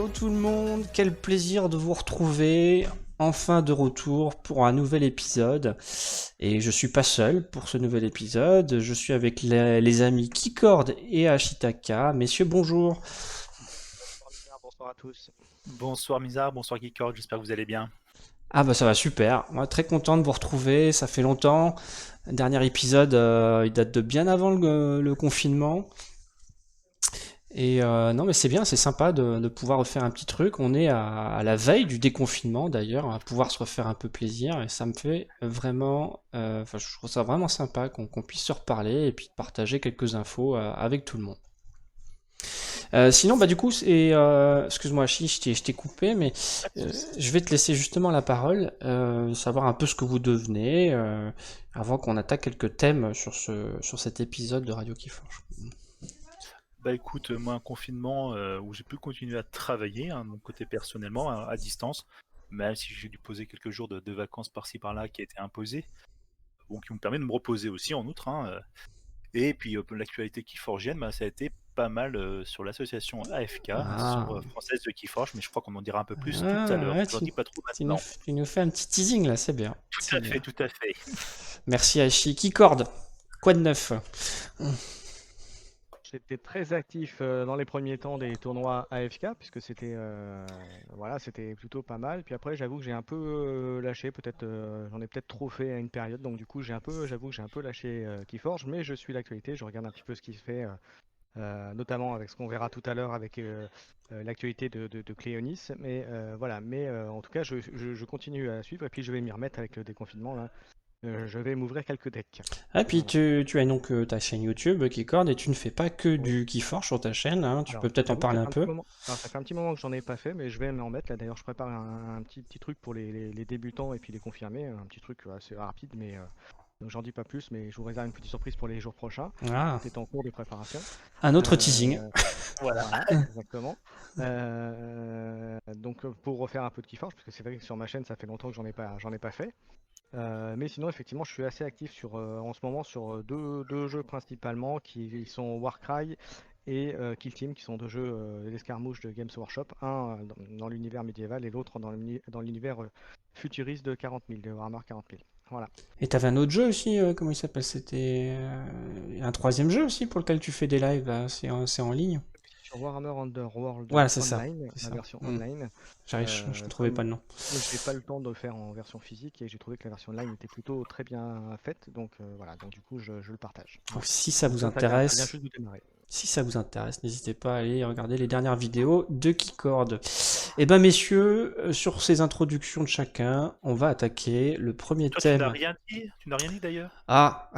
Hello tout le monde, quel plaisir de vous retrouver, enfin de retour pour un nouvel épisode. Et je suis pas seul pour ce nouvel épisode, je suis avec les amis Keycord et Ashitaka. Messieurs, bonjour. Bonsoir Mizar, bonsoir à tous. Bonsoir Mizar, bonsoir Geekord, j'espère que vous allez bien. Ah bah ça va super, moi très content de vous retrouver, ça fait longtemps. Dernier épisode, il date de bien avant le confinement. Et non mais c'est bien, c'est sympa de pouvoir refaire un petit truc. On est à la veille du déconfinement d'ailleurs, à pouvoir se refaire un peu plaisir et ça me fait vraiment, enfin je trouve ça vraiment sympa qu'on puisse se reparler et puis de partager quelques infos avec tout le monde. Sinon bah du coup excuse-moi Chi, je t'ai coupé, mais Pas de soucis. je vais te laisser justement la parole, savoir un peu ce que vous devenez, avant qu'on attaque quelques thèmes sur cet épisode de Radio Keyforge. Bah écoute, moi un confinement où j'ai pu continuer à travailler, de mon côté personnellement, à distance, même si j'ai dû poser quelques jours de vacances par-ci par-là qui a été imposé, bon, qui me permet de me reposer aussi en outre. Et puis l'actualité Keyforgienne, bah, ça a été pas mal sur l'association AFK, Ah. française de Keyforge, mais je crois qu'on en dira un peu plus tout à Ah, l'heure, ouais, je n'en dis pas trop tu nous, maintenant. tu nous fais un petit teasing là, c'est bien. Tout C'est à fait, bien. tout à fait. Merci Aichi. Keycord, quoi de neuf? J'étais très actif dans les premiers temps des tournois AFK puisque c'était voilà, c'était plutôt pas mal. Puis après, j'avoue que j'ai un peu lâché, peut-être j'en ai peut-être trop fait à une période, donc du coup j'avoue que j'ai un peu lâché Keyforge, mais je suis l'actualité, je regarde un petit peu ce qui se fait, notamment avec ce qu'on verra tout à l'heure avec l'actualité de Cléonis. Mais voilà, mais en tout cas je continue à suivre et puis je vais m'y remettre avec le déconfinement là. Je vais m'ouvrir quelques decks. Ah, puis Voilà. tu as donc ta chaîne YouTube, Keycord, et tu ne fais pas que Oui. du Keyforge sur ta chaîne, hein. Tu Alors, peux peut-être en j'avoue que parler ça un fait un petit peu. moment. Alors, ça fait un petit moment que j'en ai pas fait, mais je vais m'en mettre là. D'ailleurs, je prépare un petit truc pour les débutants et puis les confirmés, un petit truc assez rapide, mais donc j'en dis pas plus, mais je vous réserve une petite surprise pour les jours prochains. Ah, Tout est en cours de préparation. un autre teasing. Euh, Voilà. voilà, exactement. Donc, pour refaire un peu de Keyforge, parce que c'est vrai que sur ma chaîne, ça fait longtemps que j'en ai pas fait. Mais sinon, effectivement, je suis assez actif en ce moment sur deux jeux principalement qui sont Warcry et Kill Team, qui sont deux jeux d'escarmouche de Games Workshop, un dans l'univers médiéval et l'autre dans l'univers futuriste de 40 000, de Warhammer 40 000. Voilà. Et t'avais un autre jeu aussi, comment il s'appelle? C'était un troisième jeu aussi pour lequel tu fais des lives, là. C'est en ligne. Sur Warhammer Underworld Voilà, c'est ça. Online, C'est la ça. version Hmm. online, Je ne trouvais pas le nom. comme j'ai pas le temps de le faire en version physique et j'ai trouvé que la version online était plutôt très bien faite, donc voilà, donc du coup je le partage. Donc Voilà. si ça Donc vous ça vient intéresse, juste de démarrer. Si ça vous intéresse, n'hésitez pas à aller regarder les dernières vidéos de Keycord. Eh ben messieurs, sur ces introductions de chacun, on va attaquer le premier Toi, tu n'as thème. rien dit, tu n'as rien dit d'ailleurs. Ah,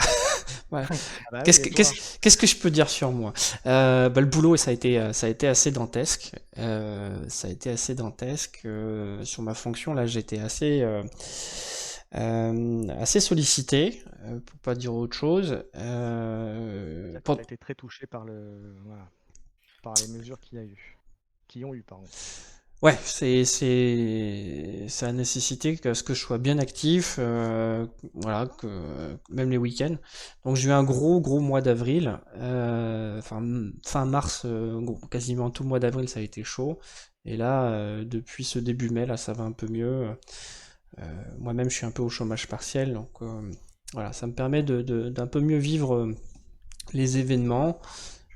ouais. Ah bah oui, Qu'est-ce et que, toi? qu'est-ce que je peux dire sur moi? Bah, le boulot, ça a été assez dantesque. Ça a été assez dantesque. Sur ma fonction, là, j'étais assez sollicité, pour pas dire autre chose. C'est-à-dire que tu as été très touché par voilà, par les mesures qu'il y a eu, qui ont eu, pardon. Ouais, ça a nécessité ce que je sois bien actif, voilà, même les week-ends. Donc j'ai eu un gros mois d'avril, enfin fin mars, quasiment tout le mois d'avril ça a été chaud. Et là, depuis ce début mai, là ça va un peu mieux. Moi-même je suis un peu au chômage partiel, donc voilà, ça me permet d'un peu mieux vivre les événements.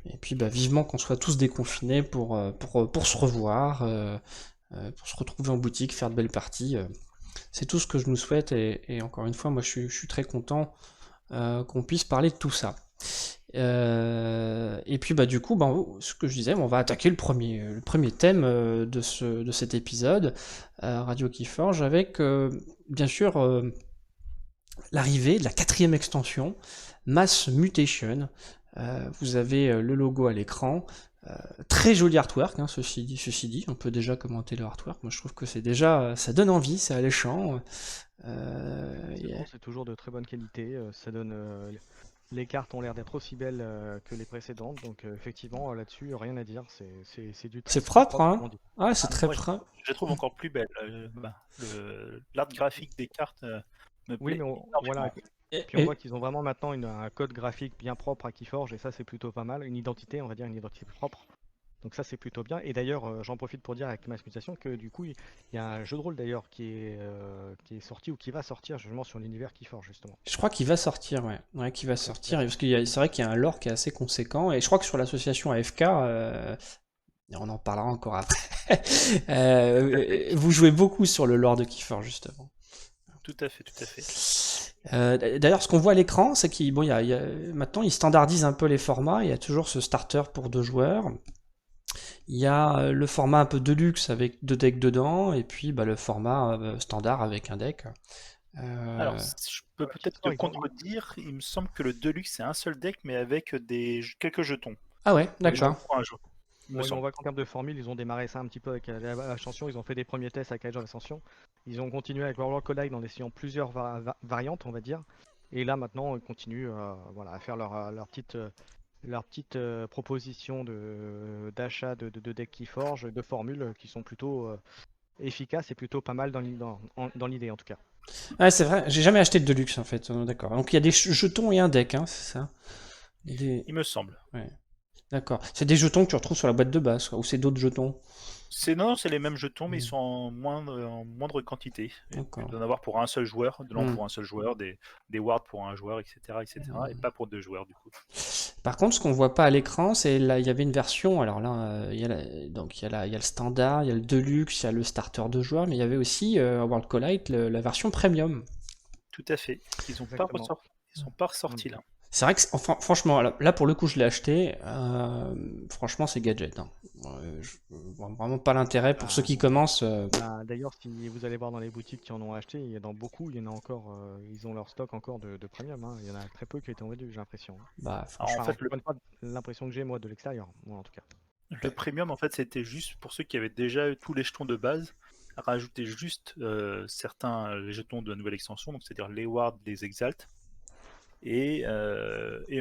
Et puis bah, vivement qu'on soit tous déconfinés pour se revoir, pour se retrouver en boutique, faire de belles parties. C'est tout ce que je nous souhaite et encore une fois, moi je suis très content qu'on puisse parler de tout ça. Et puis bah du coup, bah, ce que je disais, on va attaquer le premier thème de cet épisode, Radio Keyforge, avec bien sûr l'arrivée de la 4e extension, Mass Mutation. Vous avez le logo à l'écran. Très joli artwork, hein, ceci dit, on peut déjà commenter le artwork. Moi, je trouve que c'est déjà, ça donne envie, c'est alléchant. Effectivement, c'est toujours de très bonne qualité. Ça donne, les cartes ont l'air d'être aussi belles que les précédentes, donc effectivement là-dessus rien à dire. C'est du C'est très propre, propre, hein? comme on dit. Ouais, c'est très Moi, propre. je la trouve encore plus belle. L'art graphique des cartes me Oui, plaît mais voilà. énormément. Et, Puis on et- voit qu'ils ont vraiment maintenant un code graphique bien propre à Keyforge, et ça c'est plutôt pas mal. Une identité, on va dire une identité propre. Donc ça c'est plutôt bien. Et d'ailleurs, j'en profite pour dire avec Mass Mutation que du coup, il y a un jeu de rôle d'ailleurs qui est sorti ou qui va sortir justement sur l'univers Keyforge justement. Je crois qu'il va sortir, ouais. Ouais, qu'il va Donc, sortir. Parce c'est vrai qu'il y a un lore qui est assez conséquent. Et je crois que sur l'association AFK, et on en parlera encore après, vous jouez beaucoup sur le lore de Kiefer, justement. Tout à fait, tout à fait. D'ailleurs, ce qu'on voit à l'écran, c'est qu'il bon, maintenant, ils standardisent un peu les formats. Il y a toujours ce starter pour 2 joueurs. Il y a le format un peu deluxe avec 2 decks dedans. Et puis le format standard avec un deck. Alors, je peux peut-être te contredire. Il me semble que le Deluxe, c'est un seul deck, mais avec quelques jetons. Ah ouais, d'accord. Pour un jeu. On voit qu'en termes de formule, ils ont démarré ça un petit peu avec l'Ascension. Ils ont fait des premiers tests avec Age of Ascension. Ils ont continué avec Warlord Collide en essayant plusieurs variantes, on va dire. Et là, maintenant, ils continuent à faire leur petite proposition d'achat de decks Keyforge, de formules qui sont plutôt efficaces et plutôt pas mal dans l'idée en tout cas. Ouais, c'est vrai, j'ai jamais acheté de Deluxe en fait, d'accord. Donc il y a des jetons et un deck, hein, c'est ça? Il me semble. Ouais. D'accord. C'est des jetons que tu retrouves sur la boîte de base, quoi, ou c'est d'autres jetons? Non, c'est les mêmes jetons, mais ils sont en moindre quantité. Tu dois en avoir pour un seul joueur, de l'an pour un seul joueur, des wards pour un joueur, etc. Et pas pour 2 joueurs du coup. Par contre, ce qu'on voit pas à l'écran, c'est là, il y avait une version. Alors là, il y a le standard, il y a le deluxe, il y a le starter 2 joueurs, mais il y avait aussi World Collide, la version premium. Tout à fait. Ils sont pas ressortis là. C'est vrai que, enfin, franchement, là pour le coup, je l'ai acheté. Franchement, c'est gadget. Hein. Je vois vraiment pas l'intérêt pour ceux qui commencent. D'ailleurs, si vous allez voir dans les boutiques qui en ont acheté, il y en a beaucoup, il y en a encore, ils ont leur stock encore de premium. Hein. Il y en a très peu qui ont été vendus, j'ai l'impression. Bah, en fait, l'impression que j'ai moi de l'extérieur, moi en tout cas. Le premium, en fait, c'était juste pour ceux qui avaient déjà eu tous les jetons de base, rajouter juste certains les jetons de la nouvelle extension, donc c'est-à-dire les wards, les exalts. Et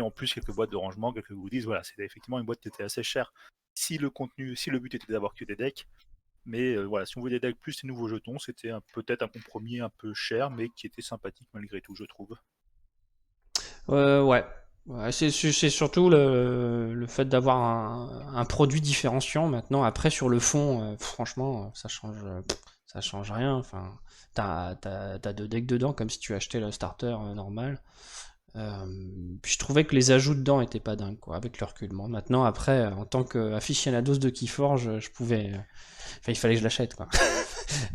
en plus quelques boîtes de rangement, quelques goodies. Voilà, c'était effectivement une boîte qui était assez chère si le but était d'avoir que des decks. Mais voilà, si on voulait des decks plus ces nouveaux jetons, c'était peut-être un compromis un peu cher, mais qui était sympathique malgré tout, je trouve. Ouais. C'est surtout le fait d'avoir un produit différenciant maintenant. Après, sur le fond, franchement, ça change rien. Enfin, t'as 2 decks dedans, comme si tu achetais le starter normal. Puis je trouvais que les ajouts dedans étaient pas dingues, quoi, avec le recul. Bon, maintenant, après, en tant qu'aficionados de Keyforge, je pouvais. Enfin, il fallait que je l'achète, quoi.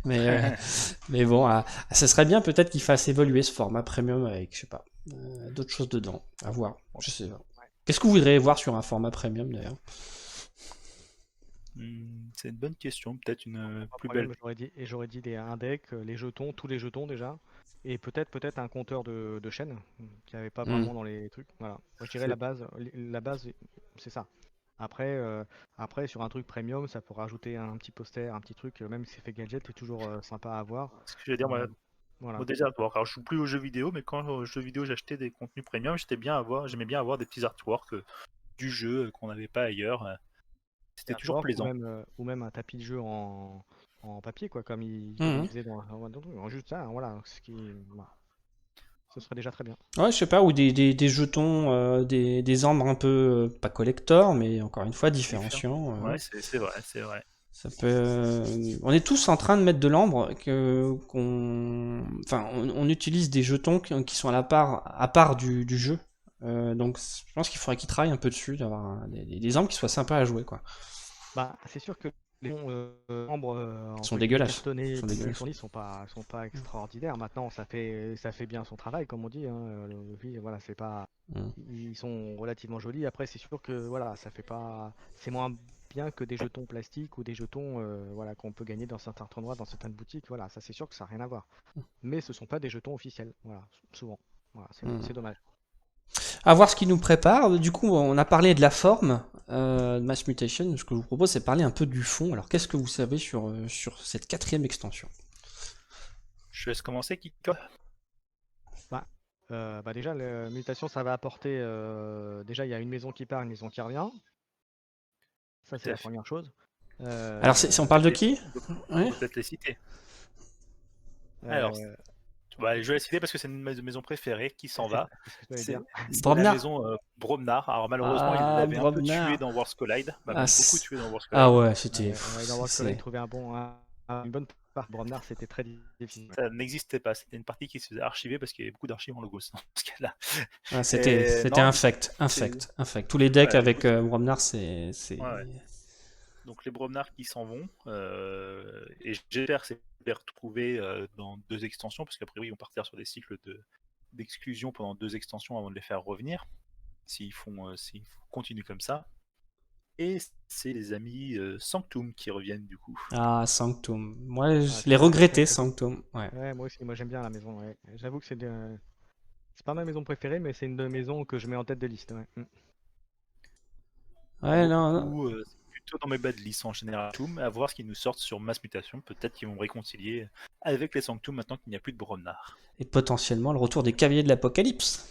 mais bon, ça serait bien peut-être qu'il fasse évoluer ce format premium avec, je sais pas, d'autres choses dedans. À voir. Je sais pas. Qu'est-ce que vous voudriez voir sur un format premium d'ailleurs? C'est une bonne question. Peut-être une plus belle. J'aurais dit un deck, les jetons, tous les jetons déjà. Et peut-être un compteur de chaîne qui avait pas vraiment dans les trucs. Voilà. Moi, je dirais la base, c'est ça. Après, sur un truc premium, ça pourrait rajouter un petit poster, un petit truc, même si c'est fait gadget, c'est toujours sympa à avoir. Ce que je veux dire, moi, déjà, alors je joue plus aux jeux vidéo, mais quand aux jeux vidéo j'achetais des contenus premium, j'aimais bien avoir des petits artworks du jeu qu'on n'avait pas ailleurs. C'était toujours plaisant. Ou même un tapis de jeu en papier, quoi, comme il faisait dans juste ça, voilà, ce serait déjà très bien. Ouais, je sais pas, ou des jetons, des ambres un peu, pas collector, mais encore une fois différenciants. Ouais, c'est vrai. Ça peut. On est tous en train de mettre de l'ambre, enfin, on utilise des jetons qui sont à part du jeu. Donc, je pense qu'il faudrait qu'ils travaillent un peu dessus, d'avoir des ambres qui soient sympas à jouer, quoi. Bah, c'est sûr que les ambres sont dégueulasses. Cartonnés, ils sont pas extraordinaires. Maintenant, ça fait bien son travail, comme on dit. Hein. Voilà, c'est pas. Ils sont relativement jolis. Après, c'est sûr que voilà, ça fait pas. C'est moins bien que des jetons plastiques ou des jetons voilà, qu'on peut gagner dans certains tournois, dans certaines boutiques. Voilà, ça c'est sûr que ça n'a rien à voir. Mais ce sont pas des jetons officiels. Voilà, souvent. Voilà, c'est dommage. À voir ce qui nous prépare. Du coup, on a parlé de la forme de Mass Mutation. Ce que je vous propose, c'est de parler un peu du fond. Alors, qu'est-ce que vous savez sur cette 4e extension? Je laisse commencer, Kiko. Déjà, la mutation, ça va apporter. Déjà, il y a une maison qui part, une maison qui revient. Ça, c'est la première chose. Alors, on parle de qui? On peut peut-être les citer. Alors, je vais la citer parce que c'est une maison préférée qui s'en va. C'est ce que je voulais dire. C'est la Brobnar? maison Bromnar. Alors malheureusement, il Ah, l'avait un peu tué Brobnar. dans Wars Collide. Bah, Ah, même beaucoup tué dans Wars ah Collide. ouais, c'était. Ouais, dans World Collide, il trouvait une bonne part. Bromnar, c'était très difficile. Ça n'existait pas. C'était une partie qui se faisait archiver parce qu'il y avait beaucoup d'archives en logos dans ce cas-là. Ah, c'était Non, infect. Tous les decks voilà, avec Brobnar, c'est. ouais. Donc les Bromnar qui s'en vont. Et j'espère que c'est les retrouver dans 2 extensions parce qu'a priori, ils vont partir sur des cycles d'exclusion pendant 2 extensions avant de les faire revenir. S'ils continuent comme ça. Et c'est les amis Sanctum qui reviennent du coup. Ah, Sanctum. Moi, je l'ai très, regretté, très cool. Sanctum. Ouais. Ouais, moi aussi, moi j'aime bien la maison. Ouais. J'avoue que c'est pas ma maison préférée, mais c'est une de maisons que je mets en tête de liste. Ouais. Ouais, non, non. Beaucoup, c'est plutôt dans mes bad lists en général. À voir ce qu'ils nous sortent sur Mass Mutation. Peut-être qu'ils vont me réconcilier avec les Sanctum maintenant qu'il n'y a plus de Bromnar. Et potentiellement le retour des cavaliers de l'Apocalypse.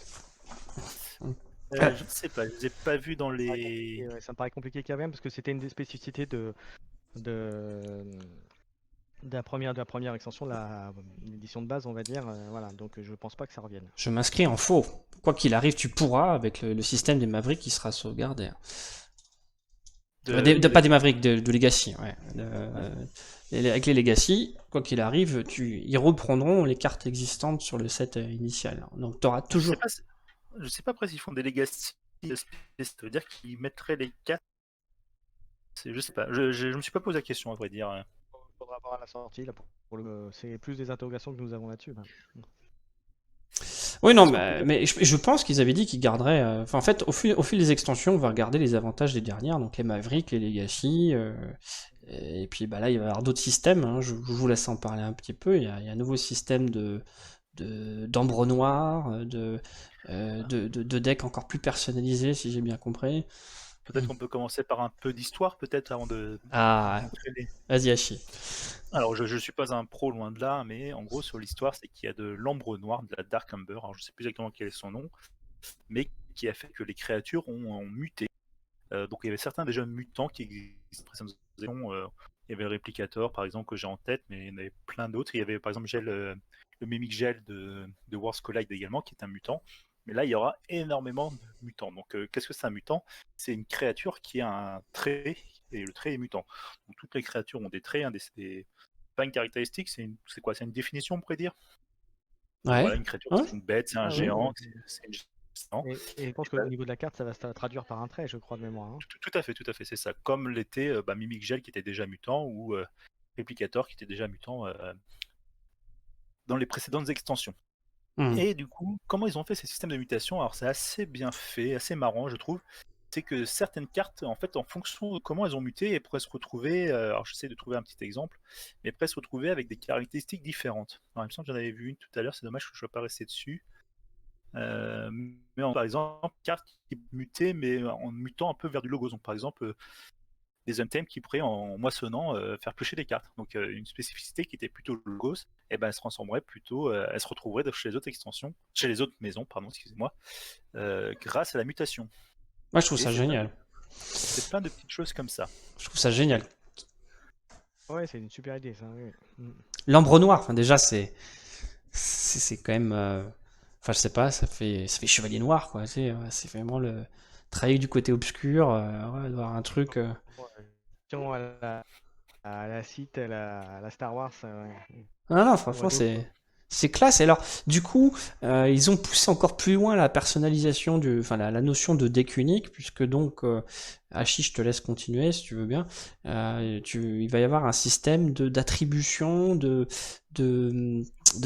Je ne sais pas, je les ai pas vus dans les. Ouais, ça me paraît compliqué quand même parce que c'était une des spécificités de la première extension, l'édition de base, on va dire. Voilà, donc je pense pas que ça revienne. Je m'inscris en faux. Quoi qu'il arrive, tu pourras avec le système des Mavericks qui sera sauvegardé. Pas des Mavericks, de Legacy. Ouais. Avec les Legacy, quoi qu'il arrive, ils reprendront les cartes existantes sur le set initial. Donc tu auras toujours. Je sais pas après s'ils font des legacy. Ça veut dire qu'ils mettraient les 4. Je sais pas. Je me suis pas posé la question à vrai dire. Il faudra voir à la sortie. Là, c'est plus des interrogations que nous avons là-dessus. Là. Oui, non, mais je pense qu'ils avaient dit qu'ils garderaient. En fait, au fil des extensions, on va regarder les avantages des dernières, donc les Mavericks, les Legacy. Et puis là, il va y avoir d'autres systèmes. Hein, je vous laisse en parler un petit peu. Il y a un nouveau système d'ambre noir, de decks encore plus personnalisés, si j'ai bien compris. Peut-être qu'on peut commencer par un peu d'histoire, peut-être, avant de. Ah, vas-y, Hachi. Alors, je suis pas un pro, loin de là, mais en gros, sur l'histoire, c'est qu'il y a de l'ambre noire, de la Dark Amber, alors je sais plus exactement quel est son nom, mais qui a fait que les créatures ont muté. Donc, il y avait certains déjà mutants qui existent. Il y avait le Réplicator, par exemple, que j'ai en tête, mais il y en avait plein d'autres. Il y avait, par exemple, le Mimic Gel de Wars Collide également, qui est un mutant. Mais là, il y aura énormément de mutants. Donc, qu'est-ce que c'est un mutant? C'est une créature qui a un trait, et le trait est mutant. Donc, toutes les créatures ont des traits, hein, pas une caractéristique, c'est quoi? C'est une définition, on pourrait dire? Ouais. Voilà, une créature, c'est une bête, c'est un géant, c'est une géant. Et je pense qu'au niveau de la carte, ça va se traduire par un trait, je crois, de mémoire. Hein. Tout à fait, c'est ça. Comme l'était Mimic Gel qui était déjà mutant, ou Replicator qui était déjà mutant dans les précédentes extensions. Et du coup, comment ils ont fait ces systèmes de mutation? Alors c'est assez bien fait, assez marrant je trouve. C'est que certaines cartes, en fait, en fonction de comment elles ont muté, elles pourraient se retrouver, alors j'essaie de trouver un petit exemple, mais elles pourraient se retrouver avec des caractéristiques différentes. Alors, il me semble que j'en avais vu une tout à l'heure, c'est dommage que je ne sois pas resté dessus. Par exemple, carte qui mutait, mais en mutant un peu vers du logos. Donc par exemple, des Untamed qui pourraient, en moissonnant, faire piocher des cartes. Donc une spécificité qui était plutôt logos, et ben elle se transformerait plutôt, elle se retrouverait chez les autres extensions, chez les autres maisons, pardon, excusez-moi, grâce à la mutation. Moi, je trouve ça génial. C'est plein de petites choses comme ça. Je trouve ça génial. Ouais, c'est une super idée, ça. Oui. L'ambre noir, enfin, déjà, c'est quand même. Enfin, je sais pas, ça fait chevalier noir, quoi. C'est vraiment le travailler du côté obscur, avoir un truc. À la Sith, à la Star Wars. Non, franchement, c'est classe. Et alors, du coup, ils ont poussé encore plus loin la personnalisation la notion de deck unique, puisque donc, Hachi, je te laisse continuer si tu veux bien. Il va y avoir un système d'attribution, de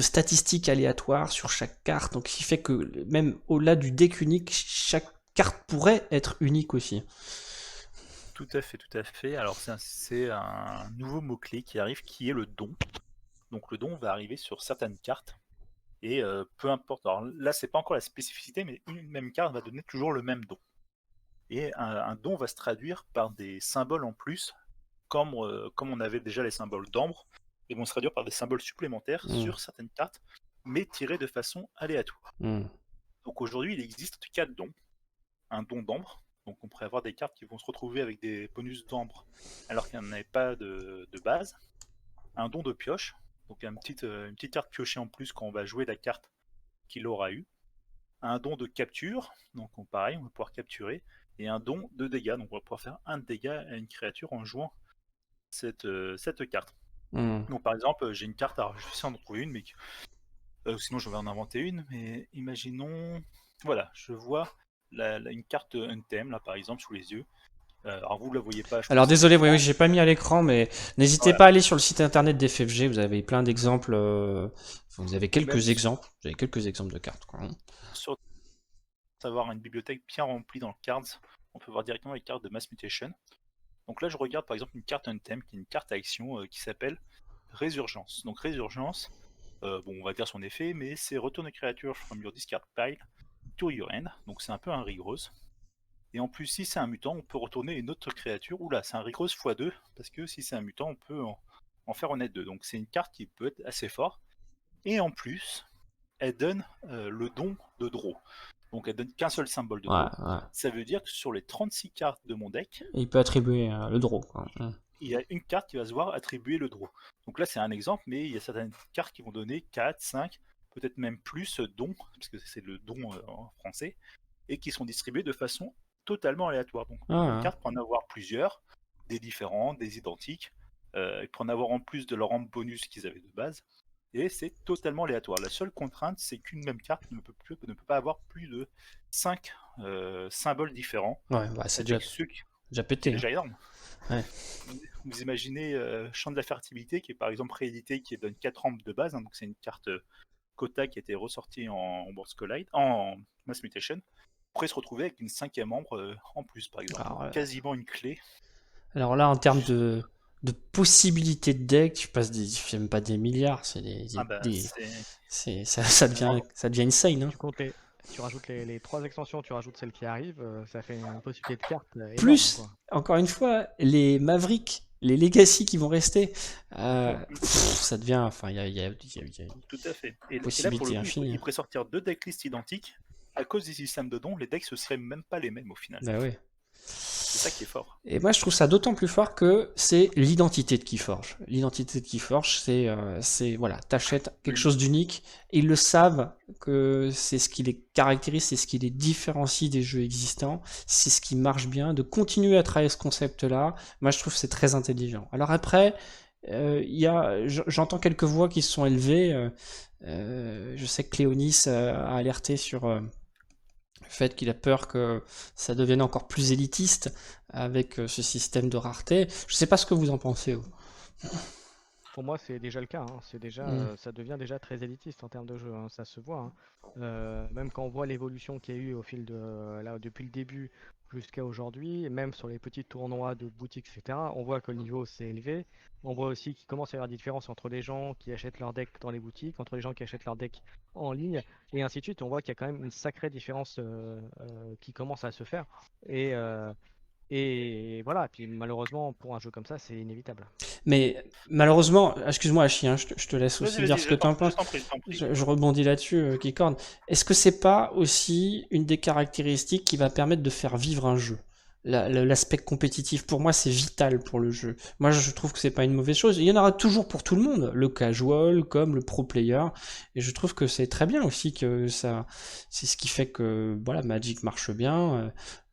statistiques aléatoires sur chaque carte, donc ce qui fait que même au-delà du deck unique, chaque carte pourrait être unique aussi. Tout à fait. Alors c'est un nouveau mot-clé qui arrive, qui est le don. Donc le don va arriver sur certaines cartes, et peu importe. Alors là, c'est pas encore la spécificité, mais une même carte va donner toujours le même don. Et un don va se traduire par des symboles en plus, comme on avait déjà les symboles d'ambre, et vont se traduire par des symboles supplémentaires sur certaines cartes, mais tirés de façon aléatoire. Donc aujourd'hui, il existe 4 dons. Un don d'ambre, donc on pourrait avoir des cartes qui vont se retrouver avec des bonus d'ambre alors qu'il n'y en avait pas de base. Un don de pioche, Donc une petite carte piochée en plus quand on va jouer la carte qu'il aura eue. Un don de capture, donc pareil, on va pouvoir capturer, et un don de dégâts, donc on va pouvoir faire un dégât à une créature en jouant cette carte. Hmm. Donc par exemple, j'ai une carte, alors je vais essayer d'en trouver une, mais sinon je vais en inventer une, mais imaginons, voilà, je vois une carte Untame, là par exemple, sous les yeux. Alors vous ne la voyez pas, je Alors pense, à désolé, oui, l'écran. j'ai pas mis à l'écran, mais n'hésitez Voilà. pas à aller sur le site internet d'FFG, vous avez plein d'exemples, vous avez Ou même quelques exemples, de cartes, quoi, hein. sur avoir une bibliothèque bien remplie dans le cards, on peut voir directement les cartes de Mass Mutation. Donc là, je regarde par exemple une carte Untame, qui est une carte à action qui s'appelle Résurgence. Donc Résurgence, bon, on va dire son effet, mais c'est Return a creature from your discard pile to your end. Donc c'est un peu un Rigrose. Et en plus, si c'est un mutant, on peut retourner une autre créature. Oula, c'est un Rigrose x2, parce que si c'est un mutant, on peut en faire honnête 2. Donc c'est une carte qui peut être assez forte. Et en plus, elle donne le don de draw. Donc elle donne qu'un seul symbole de Ouais, draw. ouais. Ça veut dire que sur les 36 cartes de mon deck, Et il peut attribuer le draw, quoi. il y a une carte qui va se voir attribuer le draw. Donc là, c'est un exemple, mais il y a certaines cartes qui vont donner 4, 5, peut-être même plus dons, parce que c'est le don en français, et qui sont distribués de façon totalement aléatoire. Donc une Ah, carte peut en avoir plusieurs, des différents, des identiques, et pour en avoir en plus de leur rampe bonus qu'ils avaient de base, et c'est totalement aléatoire. La seule contrainte, c'est qu'une même carte ne peut pas avoir plus de 5 symboles différents, ouais, bah, c'est avec ceux déjà qui est pété, hein. déjà énorme. Ouais. Vous imaginez Champ de la Fertilité, qui est par exemple réédité, qui donne 4 rampes de base, hein, donc c'est une carte Kota qui a été ressortie en Board Collide, en Mass Mutation, pourrait se retrouver avec une 5e membre en plus, par exemple. Donc Alors, quasiment une clé. alors là, en termes de possibilités de deck, tu passes c'est même pas des milliards, c'est Ah bah c'est ça ça devient insane, hein. Tu comptes tu rajoutes les 3 extensions, tu rajoutes celle qui arrive, ça fait une possibilité de carte énorme, Plus, quoi. encore une fois, les Mavericks, les Legacy qui vont rester, ça devient, enfin, il y a une tout à fait. Et là, pour le possibilité coup, infinie, il hein. pourrait sortir 2 decklists identiques. À cause des systèmes de dons, les decks ne seraient même pas les mêmes au final. Bah ouais. C'est ça qui est fort. Et moi, je trouve ça d'autant plus fort que c'est l'identité de Keyforge. L'identité de Keyforge, voilà, t'achètes quelque chose d'unique. Ils le savent que c'est ce qui les caractérise, c'est ce qui les différencie des jeux existants, c'est ce qui marche bien. De continuer à travailler ce concept-là, moi, je trouve que c'est très intelligent. Alors après, j'entends quelques voix qui se sont élevées. Je sais que Cléonis a alerté sur le fait qu'il a peur que ça devienne encore plus élitiste avec ce système de rareté. Je sais pas ce que vous en pensez, vous. Pour moi, c'est déjà le cas, hein. C'est déjà, Mm. ça devient déjà très élitiste en termes de jeu, hein. Ça se voit, hein. Même quand on voit l'évolution qu'il y a eu au fil de là depuis le début jusqu'à aujourd'hui, et même sur les petits tournois de boutiques, etc., on voit que le niveau s'est élevé. On voit aussi qu'il commence à y avoir des différences entre les gens qui achètent leur deck dans les boutiques, entre les gens qui achètent leur deck en ligne, et ainsi de suite. On voit qu'il y a quand même une sacrée différence qui commence à se faire. Et, euh, et voilà, puis malheureusement, pour un jeu comme ça, c'est inévitable. Mais malheureusement, excuse-moi Hachi, hein, je te laisse Vas-y, aussi dire vas-y, ce que tu en penses. je t'en prie. Je rebondis là-dessus, Kikorn. Est-ce que c'est pas aussi une des caractéristiques qui va permettre de faire vivre un jeu? L'aspect compétitif, pour moi, c'est vital pour le jeu. Moi, je trouve que c'est pas une mauvaise chose. Il y en aura toujours pour tout le monde, le casual comme le pro player. Et je trouve que c'est très bien aussi que ça, c'est ce qui fait que, voilà, Magic marche bien.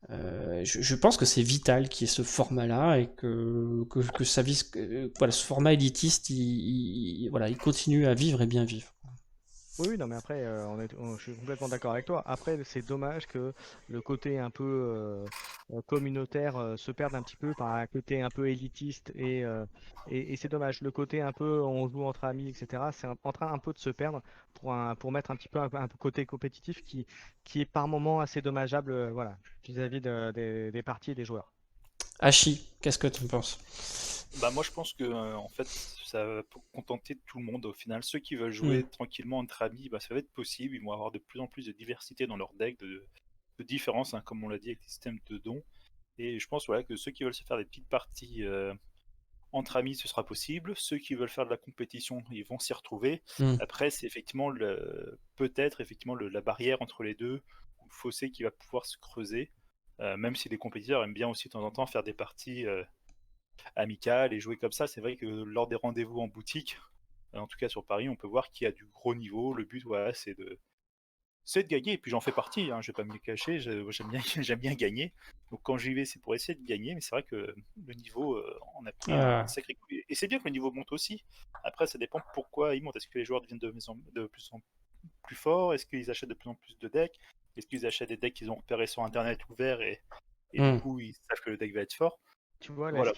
Je pense que c'est vital qu'il y ait ce format-là et que ça vise, voilà, ce format élitiste, voilà, il continue à vivre et bien vivre. Oui, oui, non, mais après, je suis complètement d'accord avec toi. Après, c'est dommage que le côté un peu communautaire se perde un petit peu par un côté un peu élitiste et c'est dommage. Le côté un peu on joue entre amis, etc., c'est en train un peu de se perdre pour mettre un petit peu un peu côté compétitif qui est par moment assez dommageable voilà, vis-à-vis des parties et des joueurs. Hachi, qu'est-ce que tu en penses? Bah moi je pense que en fait ça va contenter tout le monde au final. Ceux qui veulent Hmm. jouer tranquillement entre amis, bah, ça va être possible. Ils vont avoir de plus en plus de diversité dans leur deck, de différence, hein, comme on l'a dit avec les systèmes de dons. Et je pense voilà, que ceux qui veulent se faire des petites parties entre amis, ce sera possible. Ceux qui veulent faire de la compétition, ils vont s'y retrouver. Hmm. Après, c'est effectivement peut-être effectivement la barrière entre les deux, ou le fossé qui va pouvoir se creuser. Même si les compétiteurs aiment bien aussi de temps en temps faire des parties amicales et jouer comme ça, c'est vrai que lors des rendez-vous en boutique, En tout cas sur Paris, on peut voir qu'il y a du gros niveau. Le but, voilà, c'est de gagner. Et puis j'en fais partie, hein, je vais pas me le cacher, j'aime bien, j'aime bien gagner. Donc quand j'y vais, c'est pour essayer de gagner. Mais c'est vrai que le niveau, on a pris un Ah, sacré coup. Et c'est bien que le niveau monte aussi. Après, ça dépend pourquoi il monte. Est-ce que les joueurs deviennent de plus en plus forts? Est-ce qu'ils achètent de plus en plus de decks? Est-ce qu'ils achètent des decks qu'ils ont repérés sur Internet ouverts et du hmm, coup, ils savent que le deck va être fort? Tu vois, là, Voilà.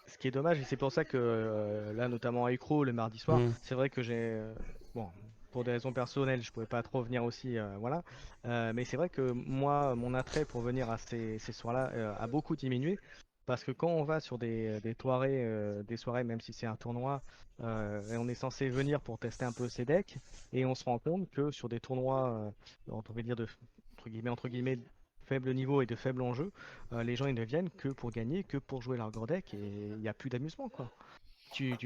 ce qui est dommage, et c'est pour ça que là, notamment à Écro, le mardi soir, hmm. c'est vrai que bon, pour des raisons personnelles, je pouvais pas trop venir aussi, voilà. Mais c'est vrai que moi, mon attrait pour venir à ces soirs-là a beaucoup diminué, parce que quand on va sur des soirées, même si c'est un tournoi, et on est censé venir pour tester un peu ses decks, et on se rend compte que sur des tournois, on va dire entre guillemets, faible niveau et de faible enjeu, les gens ils ne viennent que pour gagner, que pour jouer leur gros deck et il n'y a plus d'amusement quoi. Tu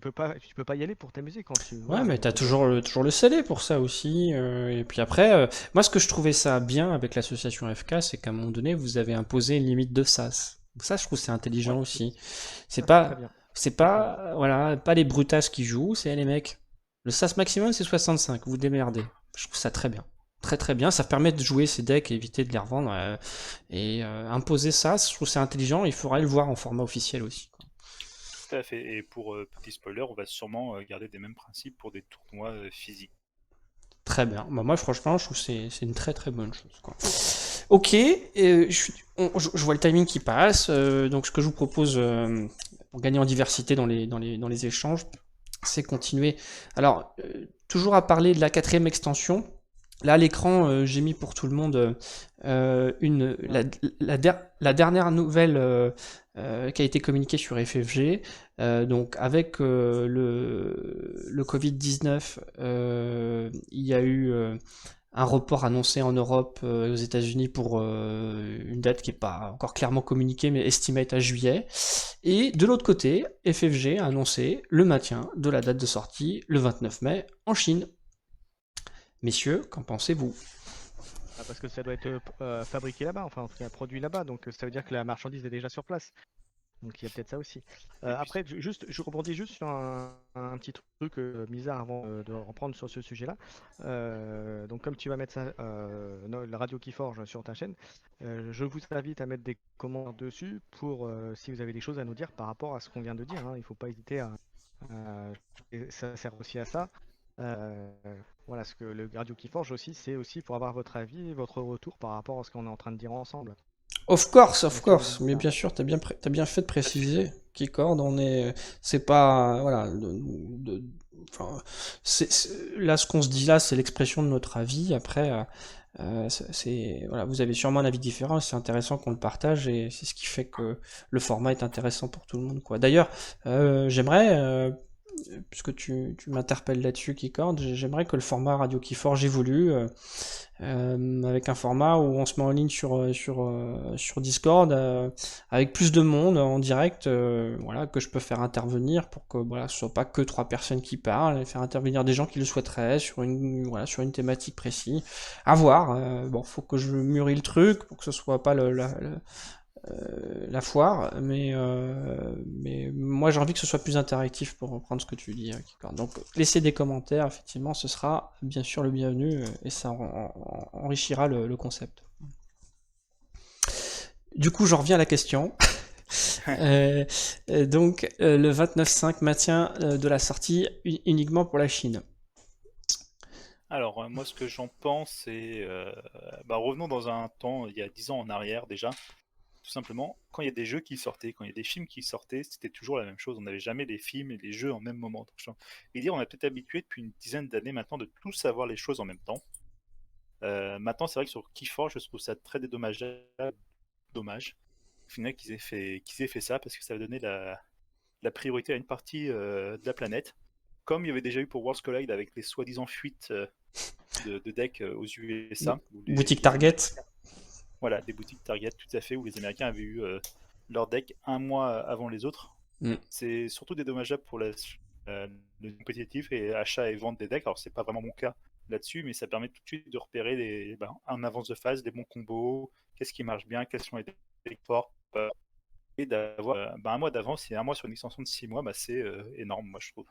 peux pas y aller pour t'amuser quand tu Ouais, voilà mais donc t'as toujours le scellé pour ça aussi. Et puis après, moi, ce que je trouvais ça bien avec l'association FK, c'est qu'à un moment donné, vous avez imposé une limite de SAS. Ça, je trouve que c'est ouais, intelligent aussi. C'est ça c'est très pas, bien. c'est D'accord. pas, voilà, pas les brutasses qui jouent, c'est les mecs. Le SAS maximum, c'est 65. Vous démerdez. Je trouve ça très bien. Très très bien. Ça permet de jouer ces decks et éviter de les revendre. Imposer ça, je trouve c'est intelligent. Il faudrait le voir en format officiel aussi, quoi. Tout à fait. Et pour petit spoiler, on va sûrement garder des mêmes principes pour des tournois physiques. Très bien. Bah, moi, franchement, je trouve que c'est une très très bonne chose, quoi. Ok, je vois le timing qui passe. Donc, ce que je vous propose pour gagner en diversité dans les échanges, c'est continuer. Alors, toujours à parler de la quatrième extension. Là, à l'écran, j'ai mis pour tout le monde Ouais. la dernière nouvelle qui a été communiquée sur FFG. Donc, avec le Covid-19, il y a eu un report annoncé en Europe et aux États-Unis pour une date qui n'est pas encore clairement communiquée, mais estimate à juillet. Et de l'autre côté, FFG a annoncé le maintien de la date de sortie le 29 mai en Chine. Messieurs, qu'en pensez-vous? Ah, parce que ça doit être fabriqué là-bas, enfin en tout cas produit là-bas, donc ça veut dire que la marchandise est déjà sur place. Donc il y a peut-être ça aussi. Et puis, Après, je rebondis juste sur un petit truc bizarre avant de reprendre sur ce sujet-là. Donc comme tu vas mettre ça, la radio qui forge sur ta chaîne, je vous invite à mettre des commentaires dessus pour si vous avez des choses à nous dire par rapport à ce qu'on vient de dire, hein. Il ne faut pas hésiter et ça sert aussi à ça. Euh, voilà, ce que le radio qui forge aussi, c'est aussi pour avoir votre avis et votre retour par rapport à ce qu'on est en train de dire ensemble. Of Donc si vous course, mais hésitez à... bien sûr, t'as bien fait de tout à fait. préciser. Keycord, c'est pas, voilà, enfin, là, ce qu'on se dit là, c'est l'expression de notre avis. Après, voilà, vous avez sûrement un avis différent. C'est intéressant qu'on le partage et c'est ce qui fait que le format est intéressant pour tout le monde, quoi. D'ailleurs, j'aimerais, puisque tu m'interpelles là-dessus, Keycord, j'aimerais que le format Radio Keyforge évolue. Avec un format où on se met en ligne sur Discord avec plus de monde en direct, voilà, que je peux faire intervenir pour que voilà, ce soit pas que trois personnes qui parlent, et faire intervenir des gens qui le souhaiteraient sur une thématique précise. À voir. Bon, faut que je mûris le truc pour que ce soit pas la foire, mais moi j'ai envie que ce soit plus interactif pour reprendre ce que tu dis, Kikor. Donc laissez des commentaires, effectivement, ce sera bien sûr le bienvenu et ça enrichira le concept. Du coup, j'en reviens à la question. Euh, le 29.5 maintien de la sortie uniquement pour la Chine. Alors, moi, ce que j'en pense, c'est. Revenons dans un temps, il y a 10 ans en arrière déjà. Tout simplement, quand il y a des jeux qui sortaient, quand il y a des films qui sortaient, c'était toujours la même chose. On n'avait jamais les films et les jeux en même moment. Et dire, on a peut-être habitué depuis une dizaine d'années maintenant de tous savoir les choses en même temps. Maintenant, c'est vrai que sur Keyforge, je trouve ça très dédommageable. Dommage. Au final, qu'ils aient fait ça parce que ça va donner la priorité à une partie de la planète. Comme il y avait déjà eu pour Worlds Collide avec les soi-disant fuites de decks aux USA. Où Boutique Target. voilà, des boutiques Target, tout à fait, où les Américains avaient eu leur deck un mois avant les autres. Mm. C'est surtout dédommageable pour le compétitif et achat et vente des decks. Alors, c'est pas vraiment mon cas là-dessus, mais ça permet tout de suite de repérer en avance de phase des bons combos, qu'est-ce qui marche bien, quels sont les decks forts. Et d'avoir un mois d'avance et un mois sur une extension de 6 mois, c'est énorme, moi, je trouve.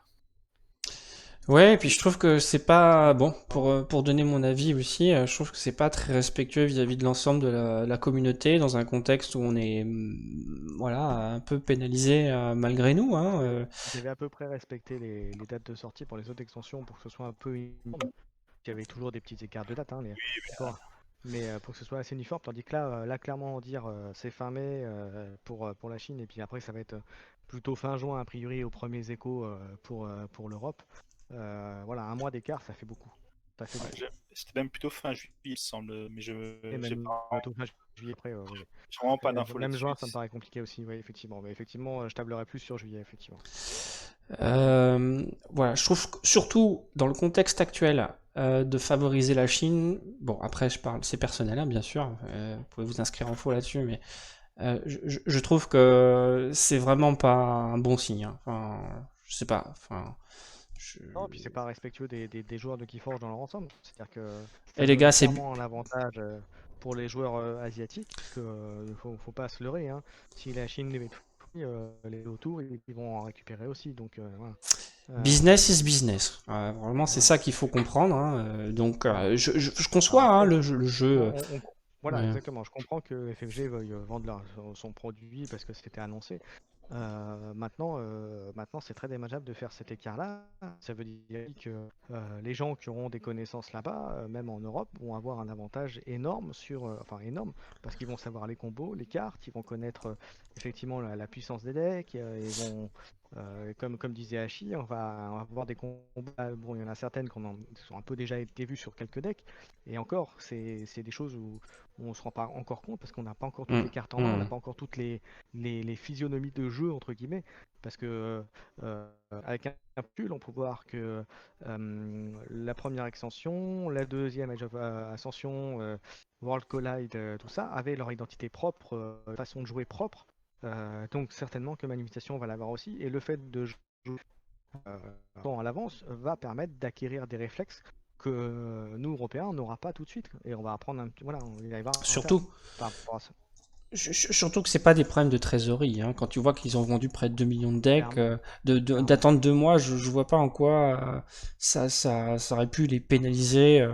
Ouais, et puis je trouve que c'est pas bon pour donner mon avis aussi. Je trouve que c'est pas très respectueux vis-à-vis de l'ensemble de la communauté dans un contexte où on est voilà un peu pénalisé malgré nous. Hein, Ils avaient à peu près respecté les dates de sortie pour les autres extensions pour que ce soit un peu uniforme. Il y avait toujours des petits écarts de date, hein, d'accord. Mais pour que ce soit assez uniforme, tandis que là clairement dire c'est fin mai pour la Chine, et puis après ça va être plutôt fin juin a priori aux premiers échos pour l'Europe. Voilà, un mois d'écart, ça fait beaucoup. Ça fait Ouais, beaucoup. c'était même plutôt fin juillet, il me semble, mais Et j'ai même pas, bientôt fin juillet après, oui. j'ai vraiment pas d'infos Même là-dessus. juin, ça me paraît compliqué aussi, oui, effectivement. Mais effectivement, je tablerais plus sur juillet, effectivement. voilà, je trouve que, surtout dans le contexte actuel de favoriser la Chine. Bon, après je parle, c'est personnel, hein, bien sûr. Vous pouvez vous inscrire en faux là-dessus, mais je trouve que c'est vraiment pas un bon signe. Hein. Enfin, je sais pas. Enfin, je- Non, et puis c'est pas respectueux des joueurs de Keyforge dans leur ensemble. C'est-à-dire que Et ça les donne gars, clairement un avantage pour les joueurs asiatiques, parce que faut pas se leurrer, hein. Si la Chine les met pris, les autour, ils vont en récupérer aussi. Donc voilà. business is business. Vraiment, c'est Voilà. ça qu'il faut comprendre. Hein. Donc, Voilà. je conçois Alors hein, après, le jeu. voilà, Ouais. exactement. Je comprends que FFG veuille vendre son produit parce que c'était annoncé. Maintenant, c'est très dommageable de faire cet écart-là. Ça veut dire que les gens qui auront des connaissances là-bas, même en Europe, vont avoir un avantage énorme enfin énorme, parce qu'ils vont savoir les combos, les cartes, ils vont connaître effectivement la puissance des decks, ils vont, comme disait Hachi, on va avoir des combos. Bon, il y en a certaines qui sont un peu déjà été vues sur quelques decks, et encore, c'est des choses où on se rend pas encore compte parce qu'on n'a pas encore toutes Mm, les cartes en main, on n'a mm. pas encore toutes les physionomies de jeu, entre guillemets, parce que avec un pull, on peut voir que la première extension, la deuxième Age of Ascension, World Collide, tout ça, avaient leur identité propre, façon de jouer propre. Donc certainement que Manifestation va l'avoir aussi, et le fait de jouer temps à l'avance va permettre d'acquérir des réflexes que nous, Européens, on n'aura pas tout de suite. Et on va apprendre voilà, il va y avoir un retard Surtout, par rapport à ça. surtout que c'est pas des problèmes de trésorerie. Hein. Quand tu vois qu'ils ont vendu près de 2 millions de decks, Clairement, clairement. d'attendre 2 mois, je vois pas en quoi ça aurait pu les pénaliser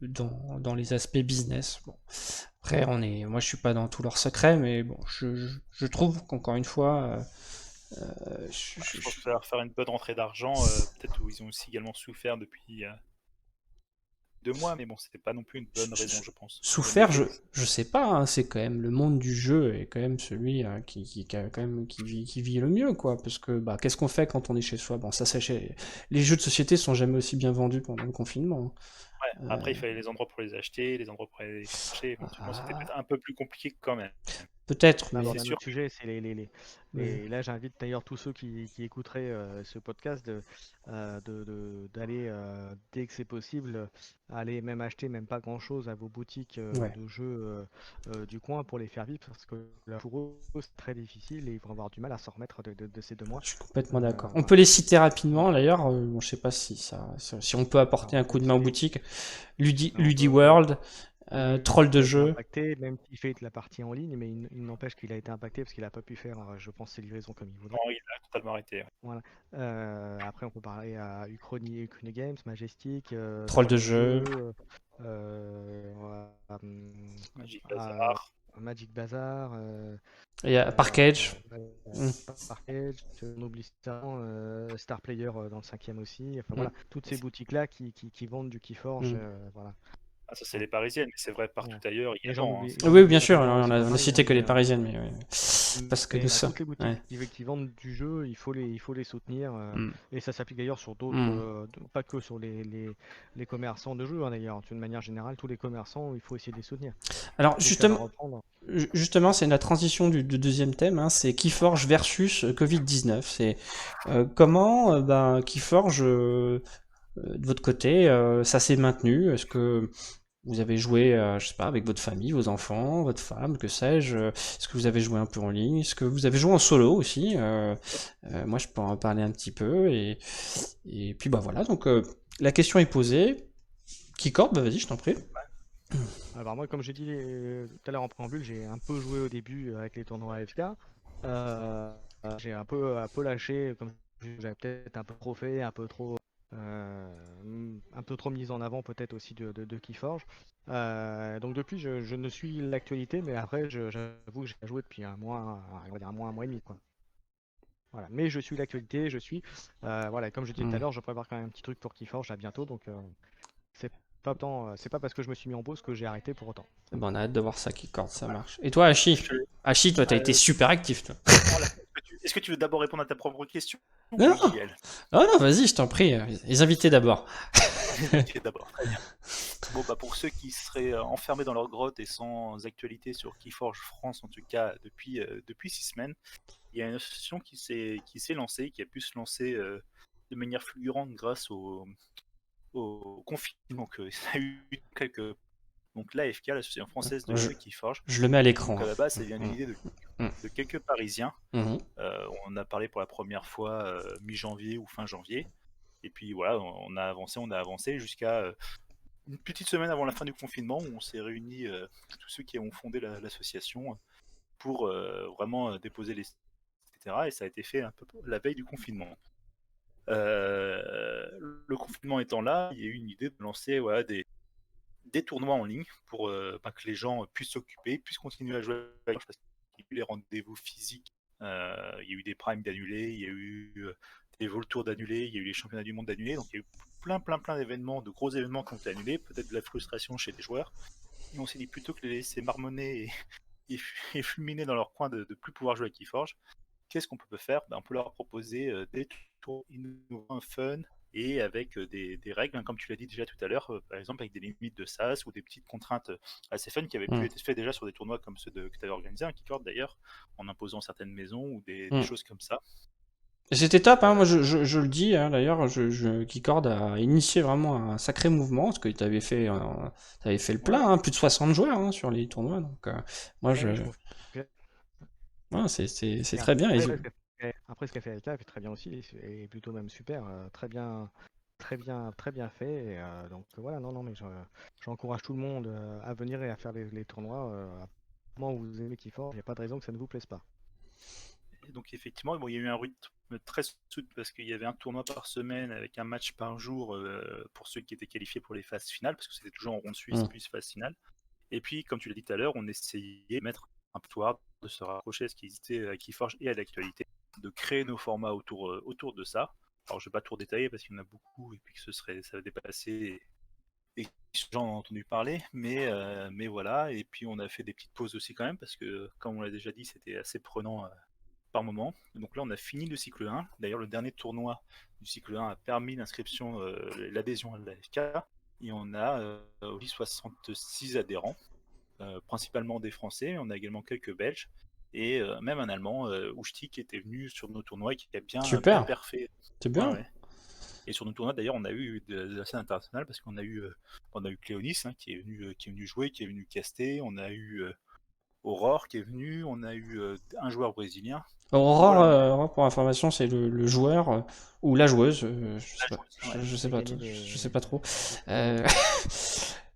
dans les aspects business. Bon. Après, moi je suis pas dans tous leurs secrets, mais bon, je trouve qu'encore une fois, Je pense que ça va leur faire une bonne rentrée d'argent, peut-être où ils ont aussi également souffert depuis 2 mois, mais bon, c'était pas non plus une bonne raison, je pense. Il y a mieux souffert, fait. je sais pas, hein, c'est quand même le monde du jeu est quand même celui qui vit le mieux, quoi. Parce que bah, qu'est-ce qu'on fait quand on est chez soi? Bon, les jeux de société sont jamais aussi bien vendus pendant le confinement. Ouais, après, il fallait les endroits pour les acheter, les endroits pour les chercher. Éventuellement, c'était Ah, peut-être un peu plus compliqué quand même. peut-être, On mais aborde C'est un sûr. autre sujet, c'est ouais. et là j'invite d'ailleurs tous ceux qui écouteraient ce podcast d'aller dès que c'est possible, aller même acheter même pas grand-chose à vos boutiques Ouais. de jeux du coin pour les faire vivre parce que là, pour eux c'est très difficile et ils vont avoir du mal à s'en remettre de ces 2 mois. Je suis complètement d'accord. On Voilà. peut les citer rapidement, d'ailleurs. Bon, je sais pas si on peut apporter Alors, un on peut coup de main en citer, boutique. on Ludi peut, oui, World, Troll de qui a été jeu. impacté, même s'il fait la partie en ligne, mais il n'empêche qu'il a été impacté parce qu'il n'a pas pu faire, je pense, ses livraisons comme il voudrait. Non, il a totalement arrêté. Ouais. Voilà. Après, on peut parler à Uchrony Games, Majestic, Troll Troll de de jeu. jeu, à, Magic à Bazar. Magic Bazar, Et Parkage. Mm. Parkage, on oublie ça, Star Player dans le 5e aussi. Enfin Mm. voilà, toutes ces boutiques-là qui vendent du Keyforge, Mm. voilà. Ah, ça, c'est les parisiennes, mais c'est vrai partout Voilà. ailleurs Et également. Hein. Oui, bien j'en sûr, oublie un on aussi a, pas on a mal, cité que les mais parisiennes, mais ouais. Parce que nous sommes. toutes les boutiques Ouais. qui vendent du jeu, il faut les soutenir. Mm. Et ça s'applique d'ailleurs sur d'autres, Mm. pas que sur les commerçants de jeux, hein, d'ailleurs. D'une manière générale, tous les commerçants, il faut essayer de les soutenir. Alors, Dès que ça va reprendre. justement, c'est la transition du deuxième thème, hein, c'est Keyforge versus Covid-19. C'est comment Keyforge, de votre côté, ça s'est maintenu? Est-ce que vous avez joué, je sais pas, avec votre famille, vos enfants, votre femme, que sais-je? Est-ce que vous avez joué un peu en ligne? Est-ce que vous avez joué en solo aussi? Moi, je peux en parler un petit peu. Et puis, bah voilà, donc la question est posée. Keycord, bah vas-y, je t'en prie. Alors moi, comme j'ai dit tout à l'heure en préambule, j'ai un peu joué au début avec les tournois AFK. J'ai un peu lâché, comme j'avais peut-être un peu trop fait, un peu trop un peu trop mise en avant peut-être aussi de Keyforge. Donc depuis, je ne suis l'actualité, mais après, j'avoue que j'ai joué depuis un mois, on va dire un mois et demi, quoi. Voilà. Mais je suis l'actualité, voilà, comme je disais tout à Hmm. l'heure, je prépare quand même un petit truc pour Keyforge à bientôt, donc c'est c'est pas parce que je me suis mis en pause que j'ai arrêté pour autant. Bon, on a hâte de voir ça qui corde, ça marche. Et toi, Je Hachi? te- Hachi, toi, t'as été euh, super actif, toi. voilà. Est-ce que tu veux d'abord répondre à ta propre question Non, ou JL? oh non, vas-y, je t'en prie. Les invités d'abord. Ok, d'abord, très bien. Bon, bah pour ceux qui seraient enfermés dans leur grotte et sans actualité sur Keyforge France, en tout cas depuis 6 semaines, il y a une association qui s'est lancée, qui a pu se lancer de manière fulgurante grâce au confinement. Donc, ça a eu quelques. Donc, l'AFK, l'Association française de Je, jeux Keyforge. je le mets à l'écran, Donc, à hein. la base, ça vient d'une Hmm, idée hmm, de quelques Parisiens. hmm. On a parlé pour la première fois mi-janvier ou fin janvier. Et puis voilà, on a avancé jusqu'à une petite semaine avant la fin du confinement où on s'est réunis, tous ceux qui ont fondé l'association, pour vraiment déposer les, etc. Et ça a été fait un peu la veille du confinement. Le confinement étant là, il y a eu une idée de lancer voilà, des tournois en ligne pour que les gens puissent s'occuper, puissent continuer à jouer parce qu'il y a eu les rendez-vous physiques, il y a eu des primes d'annulés, il y a eu des World Tours d'annulés, il y a eu les championnats du monde d'annulés, donc il y a eu plein d'événements, de gros événements qui ont été annulés, peut-être de la frustration chez les joueurs. Et on s'est dit plutôt que les laisser marmonner et fulminer dans leur coin de ne plus pouvoir jouer à Keyforge, qu'est-ce qu'on peut faire? On peut leur proposer des tours innovants, fun, et avec des règles, hein, comme tu l'as dit déjà tout à l'heure, par exemple avec des limites de SAS ou des petites contraintes assez fun qui avaient pu être faites déjà sur des tournois comme ceux que tu avais organisés, un Keycord d'ailleurs, en imposant certaines maisons ou des choses comme ça. Et c'était top, hein. Moi, Euh, je le dis, hein, d'ailleurs, Keycord a initié vraiment un sacré mouvement, parce que t'avais fait le Ouais, plein, hein, plus de 60 joueurs, hein, sur les tournois, donc moi, ouais, je confirme. ouais, c'est Et très bien. après, ce qu'a fait LK fait très bien aussi, et plutôt même super, très bien fait. Et, donc voilà, non, mais j'encourage tout le monde à venir et à faire les tournois. À moment où vous aimez Keyforge, il n'y a pas de raison que ça ne vous plaise pas. Et donc effectivement, bon, il y a eu un rythme très soutenu parce qu'il y avait un tournoi par semaine avec un match par jour pour ceux qui étaient qualifiés pour les phases finales, parce que c'était toujours en ronde suisse plus phase finale. Et puis, comme tu l'as dit tout à l'heure, on essayait de mettre un pouvoir, de se rapprocher de ce qui existait à Keyforge et à l'actualité, de créer nos formats autour de ça. Alors, je ne vais pas tout détailler parce qu'il y en a beaucoup et puis que ça va dépasser et que les gens ont entendu parler, mais voilà. Et puis, on a fait des petites pauses aussi quand même parce que, comme on l'a déjà dit, c'était assez prenant par moment. Donc là, on a fini le cycle 1. D'ailleurs, le dernier tournoi du cycle 1 a permis l'inscription, l'adhésion à l'AFK. Et on a aussi 66 adhérents, principalement des Français, mais on a également quelques Belges et même un Allemand, Ouchti, qui était venu sur nos tournois et qui a bien Super, perfait. c'est Ouais, bien. ouais. Et sur nos tournois, d'ailleurs, on a eu de la scène internationale parce qu'on a eu Cléonis, hein, qui est venu jouer, qui est venu caster. On a eu Aurore qui est venu. On a eu un joueur brésilien. Donc Aurore, voilà, on a Aurore, pour information, c'est le joueur ou la joueuse, je la sais pas, joueuse, ouais. je sais Qui a pas, gagné je sais pas trop, le tournoi.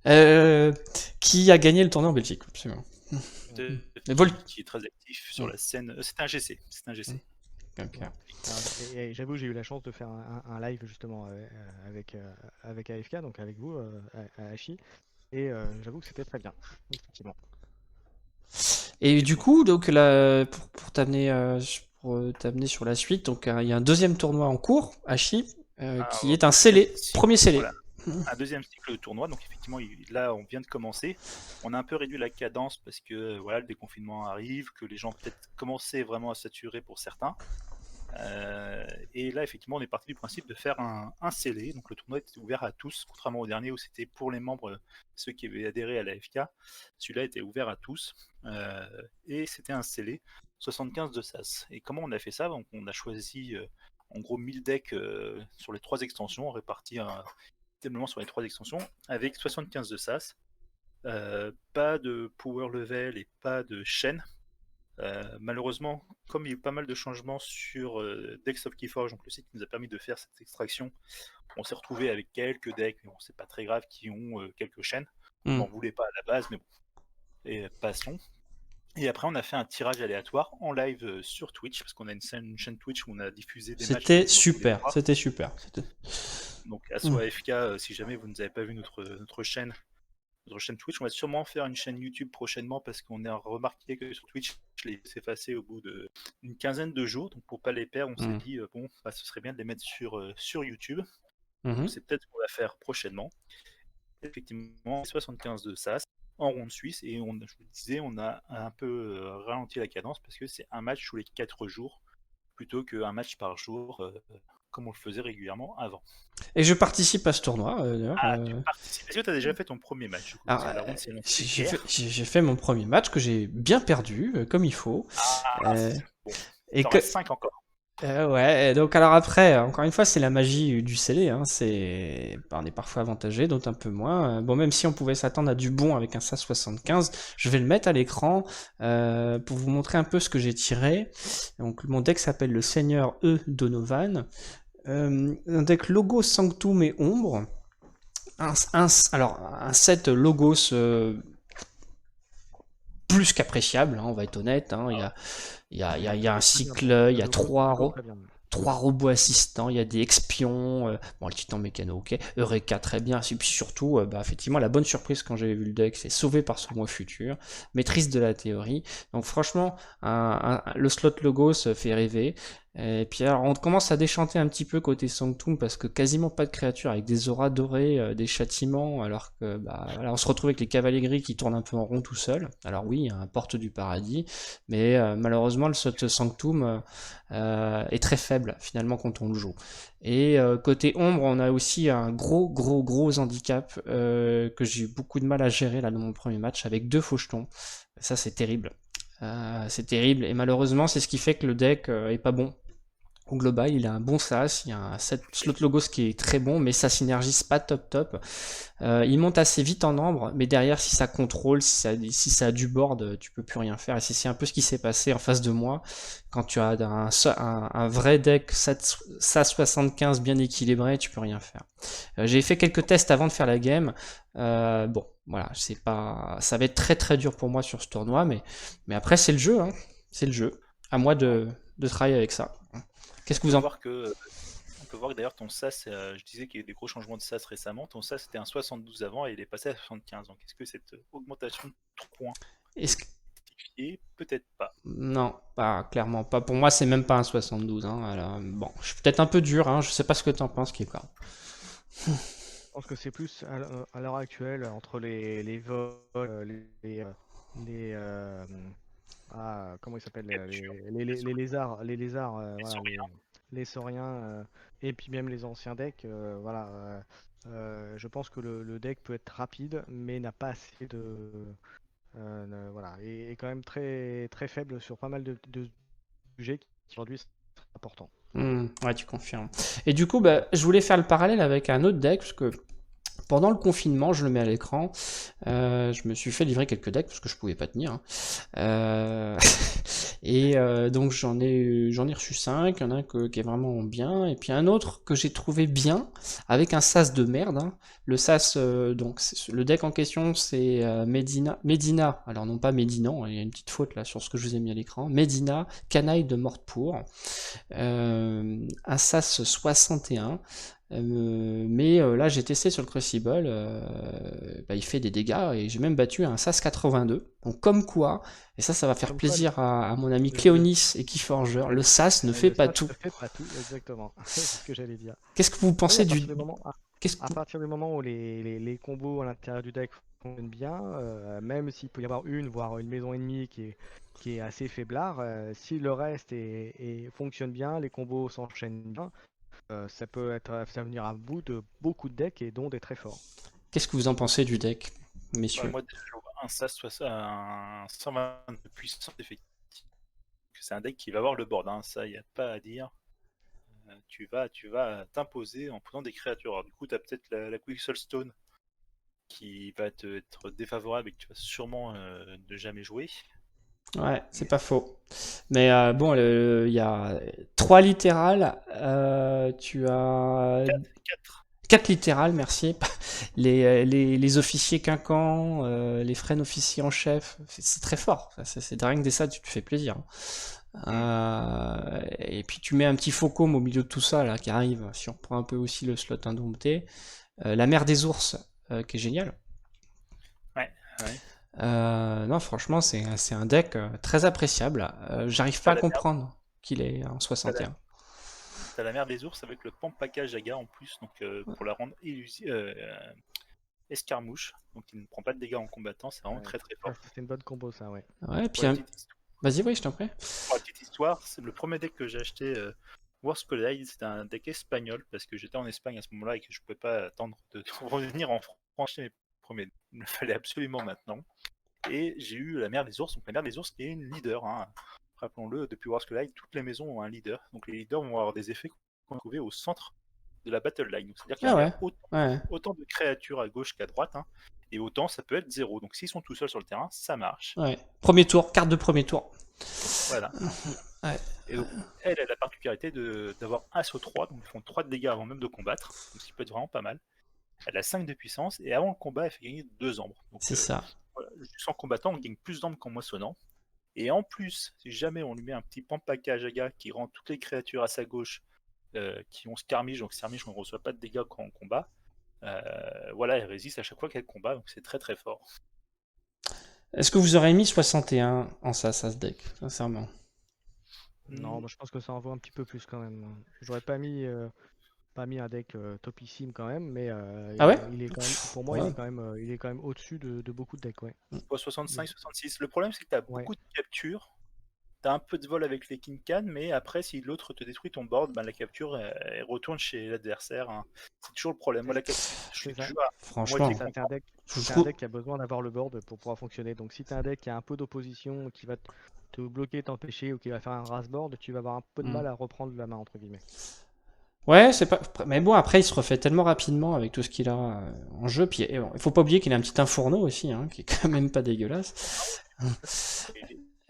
euh, qui a gagné le tournoi en Belgique, absolument. Mais Qui est très actif sur la scène. C'est un GC. C'est un GC. Ok. Ouais. Alors, et j'avoue, j'ai eu la chance de faire un live justement avec AFK, donc avec vous, à Hachi, et j'avoue que c'était très bien, effectivement. Et du coup, donc là, pour t'amener t'amener sur la suite, donc il y a un deuxième tournoi en cours, Hachi, qui est un Deuxième scellé, cycle, premier scellé. voilà. Un deuxième cycle de tournoi. Donc effectivement, là, on vient de commencer. On a un peu réduit la cadence parce que voilà, le déconfinement arrive, que les gens peut-être commençaient vraiment à saturer pour certains. Et là, effectivement, on est parti du principe de faire un scellé. Donc le tournoi était ouvert à tous, contrairement au dernier où c'était pour les membres, ceux qui avaient adhéré à l'AFK. Celui-là était ouvert à tous. Et c'était un scellé 75 de SAS. Et comment on a fait ça? Donc on a choisi en gros 1000 decks sur les 3 extensions, répartis tellement sur les 3 extensions, avec 75 de SAS. Pas de power level et pas de chaîne. Malheureusement, comme il y a eu pas mal de changements sur Decks of Keyforge, donc le site qui nous a permis de faire cette extraction, on s'est retrouvé avec quelques decks, mais bon, c'est pas très grave, qui ont quelques chaînes. On n'en voulait pas à la base, mais bon. Et passons. Et après, on a fait un tirage aléatoire en live sur Twitch, parce qu'on a une chaîne Twitch où on a diffusé des matchs C'était quasiment tous les super, soirs. c'était super. Donc Asso AFK, si jamais vous n'avez pas vu notre chaîne Twitch, on va sûrement faire une chaîne YouTube prochainement parce qu'on a remarqué que sur Twitch, je les ai effacés au bout d'une quinzaine de jours. Donc pour pas les perdre, on s'est dit bon, bah, ce serait bien de les mettre sur YouTube. Donc c'est peut-être ce qu'on va faire prochainement. Effectivement, 75 de SAS en ronde suisse et je vous disais, on a un peu ralenti la cadence parce que c'est un match tous les 4 jours plutôt qu'un match par jour comme on le faisait régulièrement avant. Et je participe à ce tournoi. Tu participes. Est-ce que tu as déjà fait ton premier match du coup, j'ai fait mon premier match que j'ai bien perdu, comme il faut. Bon, et que... 5 encore. Ouais, donc alors après, encore une fois, c'est la magie du scellé, hein, on est parfois avantagé, d'autres un peu moins. Bon, même si on pouvait s'attendre à du bon avec un SAS 75, je vais le mettre à l'écran pour vous montrer un peu ce que j'ai tiré. Donc mon deck s'appelle le Seigneur E. Donovan. Un deck Logos, Sanctum et Ombre. Alors, un set Logos plus qu'appréciable, hein, on va être honnête. Hein, il y a un cycle, il y a trois robots assistants, il y a des expions, bon, le titan mécano, ok, Eureka, très bien, et puis surtout, effectivement, la bonne surprise quand j'ai vu le deck, c'est sauvé par ce mois futur, maîtrise de la théorie, donc franchement, le slot Logos fait rêver. Et puis alors on commence à déchanter un petit peu côté Sanctum parce que quasiment pas de créatures avec des auras dorées, des châtiments, alors que voilà, on se retrouve avec les cavaliers gris qui tournent un peu en rond tout seul. Alors oui, il y a un porte du paradis, mais malheureusement le slot Sanctum est très faible finalement quand on le joue. Et côté ombre, on a aussi un gros handicap que j'ai eu beaucoup de mal à gérer là dans mon premier match avec 2 fauchetons. Ça c'est terrible. C'est terrible et malheureusement c'est ce qui fait que le deck est pas bon. Au global, il a un bon SAS, il y a un set slot Logos qui est très bon, mais ça synergise pas top. Il monte assez vite en nombre, mais derrière, si ça contrôle, si ça a du board, tu peux plus rien faire. Et c'est un peu ce qui s'est passé en face de moi, quand tu as un vrai deck SAS 75 bien équilibré, tu peux rien faire. J'ai fait quelques tests avant de faire la game. Bon, voilà, ça va être très dur pour moi sur ce tournoi, mais après c'est le jeu, hein. C'est le jeu. À moi de travailler avec ça. Qu'est-ce que vous en pensez? On peut voir que d'ailleurs ton SAS, je disais qu'il y a eu des gros changements de SAS récemment, ton SAS c'était un 72 avant et il est passé à 75. Donc est-ce que cette augmentation de 3 points est justifiée? Peut-être pas. Non, clairement pas. Pour moi c'est même pas un 72. Hein. Alors, bon, je suis peut-être un peu dur, hein. Je sais pas ce que tu en penses, Kika. Je pense que c'est plus à l'heure actuelle entre les vols, comment ils s'appellent les lézards, les sauriens, et puis même les anciens decks, voilà. Je pense que le deck peut être rapide, mais n'a pas assez de, voilà, et est quand même très faible sur pas mal de sujets qui aujourd'hui sont importants. Ouais, tu confirmes. Et du coup, je voulais faire le parallèle avec un autre deck parce que pendant le confinement, je le mets à l'écran, je me suis fait livrer quelques decks parce que je pouvais pas tenir. Hein. Donc j'en ai reçu 5, il y en a un qui est vraiment bien, et puis un autre que j'ai trouvé bien, avec un SAS de merde. Hein. Le SAS, donc le deck en question, c'est Medina, alors non pas Médinan, il y a une petite faute là sur ce que je vous ai mis à l'écran, Medina, Canaille de Mortepour, un SAS 61, mais là j'ai testé sur le Crucible, il fait des dégâts et j'ai même battu un SAS 82, donc comme quoi, et ça va faire comme plaisir à mon ami Cléonis et Keyforger, le SAS ne fait pas tout. Exactement, c'est ce que j'allais dire. Qu'est-ce que vous pensez à partir du moment où les combos à l'intérieur du deck fonctionnent bien, même s'il peut y avoir voire une maison ennemie qui est assez faiblard, si le reste fonctionne bien, les combos s'enchaînent bien, ça peut venir à bout de beaucoup de decks et dont des très forts. Qu'est-ce que vous en pensez du deck, messieurs? Moi, je vois un SAS, soit un 120 de puissance, effectivement. C'est un deck qui va avoir le board, hein, ça, il n'y a pas à dire. Tu vas t'imposer en prenant des créatures. Alors, du coup, tu as peut-être la Quicksilver qui va être défavorable et que tu vas sûrement ne jamais jouer. Ouais, c'est pas faux. Mais bon, il y a 3 littérales, tu as 4 littérales, merci. Les officiers quinquants, les frênes officiers en chef, c'est très fort. C'est rien que des ça, tu te fais plaisir. Et puis tu mets un petit Faucom au milieu de tout ça là qui arrive, si on reprend un peu aussi le slot indompté. La mer des ours qui est géniale. Ouais, ouais. Non, franchement, c'est un deck très appréciable. J'arrive pas à T'as la mer, comprendre qu'il est en t'as la, 61. t'as la mer des ours avec le Pampaka Jaga en plus, donc pour la rendre escarmouche, donc il ne prend pas de dégâts en combattant, c'est vraiment Ouais. très très Ça, fort. c'est une bonne combo, ça, ouais. Ouais, Pour puis la petite histoire, vas-y, oui, je t'en prie. pour la petite histoire, c'est le premier deck que j'ai acheté Worst Collide, c'était un deck espagnol parce que j'étais en Espagne à ce moment-là et que je pouvais pas attendre de revenir en France acheter mes premiers. Il me fallait absolument maintenant. Et j'ai eu la mer des ours, donc la mer des ours qui est une leader. Hein. Rappelons-le, depuis Worst Collide, toutes les maisons ont un leader. Donc les leaders vont avoir des effets qu'on va trouver au centre de la battle line. C'est-à-dire qu'il Ah y ouais, a ouais, autant de créatures à gauche qu'à droite. Hein, et autant ça peut être 0. Donc s'ils sont tout seuls sur le terrain, ça marche. ouais. Premier tour, carte de premier tour. Voilà. Ouais. Et donc, elle a la particularité d'avoir un saut 3, donc ils font 3 de dégâts avant même de combattre, donc ce qui peut être vraiment pas mal. Elle a 5 de puissance, et avant le combat, elle fait gagner 2 ombres. Donc C'est ça. voilà, juste en combattant, on gagne plus d'ombres qu'en moissonnant. Et en plus, si jamais on lui met un petit Pampaka Jaga qui rend toutes les créatures à sa gauche qui ont Skirmish, donc Skirmish on ne reçoit pas de dégâts quand on combat, voilà, elle résiste à chaque fois qu'elle combat, donc c'est très très fort. Est-ce que vous aurez mis 61 en ça ce deck, sincèrement? Non, moi je pense que ça en vaut un petit peu plus quand même. J'aurais pas mis un deck topissime quand même, mais Ah ouais? il est quand même, pour moi, Ouais. il est quand même au-dessus de beaucoup de decks, ouais. Pas 65, 66. Le problème, c'est que tu as Ouais. beaucoup de captures. Tu as un peu de vol avec les King Can, mais après, si l'autre te détruit ton board, ben, la capture elle retourne chez l'adversaire. Hein. C'est toujours le problème. Moi, la capture, je suis C'est ça. toujours à Franchement, moitié Ça, c'est un content. deck, je c'est un trouve. deck qui a besoin d'avoir le board pour pouvoir fonctionner. Donc si tu as un deck qui a un peu d'opposition, qui va te bloquer, t'empêcher ou qui va faire un ras board, tu vas avoir un peu de Hmm. mal à reprendre la main entre guillemets. Ouais, c'est pas. Mais bon, après, il se refait tellement rapidement avec tout ce qu'il a en jeu. Puis, et bon, il faut pas oublier qu'il a un petit infourneau aussi, hein, qui est quand même pas dégueulasse.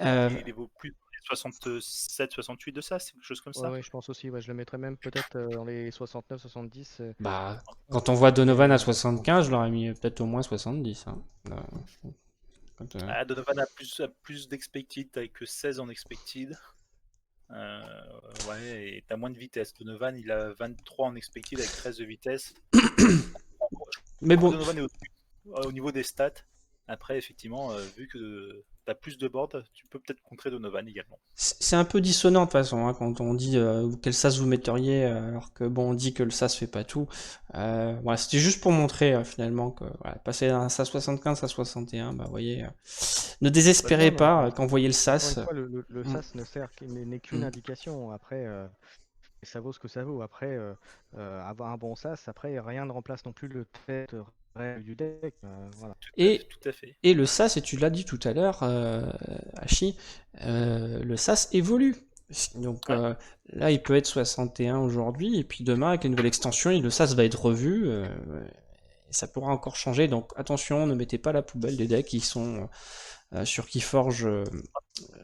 Il vaut plus dans les 67, 68 de ça, c'est quelque chose comme Ouais, ça. ouais, je pense aussi. Ouais, je le mettrais même peut-être dans les 69, 70. Bah, quand on voit Donovan à euh, 75, je l'aurais mis peut-être au moins 70. Hein. Donovan a plus d'expected, t'as que 16 en expected. Ouais, et t'as moins de vitesse. Donovan, il a 23 en expected avec 13 de vitesse. Mais bon, Donovan est au niveau des stats. Après, effectivement, vu que t'as plus de board, tu peux peut-être contrer Donovan également. c'est un peu dissonant de toute façon, hein, quand on dit quel sas vous metteriez, alors que bon, on dit que le sas fait pas tout. Voilà, c'était juste pour montrer finalement que voilà, passer d'un sas 75 à 61, bah vous voyez, ne désespérez non, pas quand vous voyez le encore une sas. fois, le sas n'est qu'une Mm. indication. Après, ça vaut ce que ça vaut. Après, avoir un bon sas, après, rien ne remplace non plus le fait réel du deck. Voilà. Tout à fait. Et le sas, et tu l'as dit tout à l'heure, Hachi, le sas évolue. Donc Ouais. là, il peut être 61 aujourd'hui, et puis demain, avec une nouvelle extension, le sas va être revu, et ça pourra encore changer. Donc attention, ne mettez pas à la poubelle des decks qui sont sur Keyforge.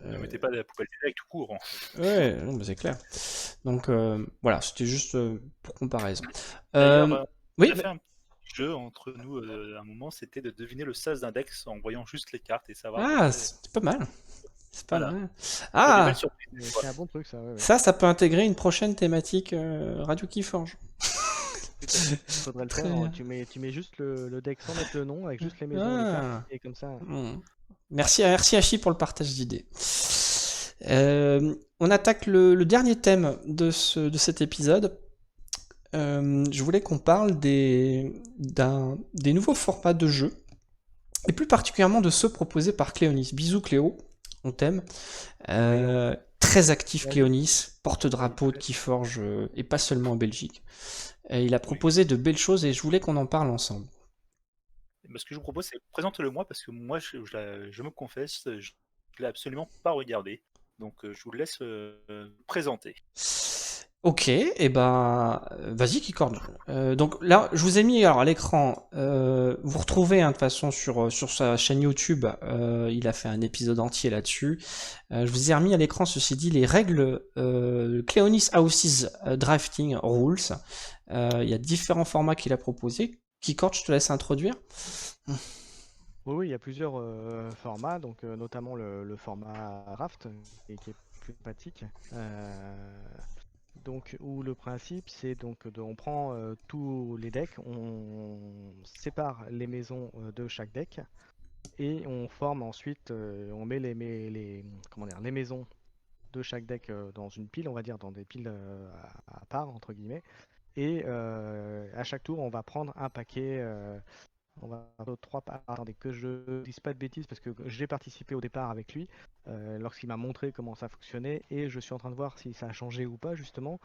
Ne mettez pas de la poubelle des decks tout court. Hein. Ouais, non, mais c'est clair. Donc voilà, c'était juste pour comparaison. D'ailleurs, Oui, on a fait un petit jeu entre nous à un moment, c'était de deviner le sas d'un deck en voyant juste les cartes et savoir. ah, c'est pas mal. C'est pas Voilà. mal. Il y a des Ah, belles surprises. C'est un bon truc, ça. Ouais, ouais. ça peut intégrer une prochaine thématique Radio Keyforge. Faudrait le Très faire. bien. Tu mets juste le deck sans mettre le nom, avec juste les maisons et les cartes, et comme ça. Merci Hachi pour le partage d'idées. On attaque le dernier thème de cet épisode. Je voulais qu'on parle des nouveaux formats de jeu, et plus particulièrement de ceux proposés par Cléonis. Bisous Cléo, on t'aime. Très actif Cléonis, porte-drapeau de Keyforge, et pas seulement en Belgique. Il a proposé de belles choses et je voulais qu'on en parle ensemble. Ce que je vous propose, c'est présente-le moi parce que moi, je me confesse, je l'ai absolument pas regardé. Donc, je vous laisse présenter. Ok, et ben vas-y Keycord. Donc là, je vous ai mis alors à l'écran. Vous retrouvez de toute façon sur sa chaîne YouTube. Il a fait un épisode entier là-dessus. Je vous ai remis à l'écran, ceci dit, les règles Cléonis Houses Drafting Rules. Il y a différents formats qu'il a proposés. Keycord, je te laisse introduire. Oui, oui, il y a plusieurs formats, donc notamment le format Raft, qui est plus pratique. Donc, où le principe, c'est donc on prend tous les decks, on sépare les maisons de chaque deck, et on forme ensuite, on met comment dire, les maisons de chaque deck dans une pile, on va dire, dans des piles à part, entre guillemets. Et à chaque tour, on va prendre un paquet. On va faire attendez que je dise pas de bêtises parce que j'ai participé au départ avec lui lorsqu'il m'a montré comment ça fonctionnait et je suis en train de voir si ça a changé ou pas justement.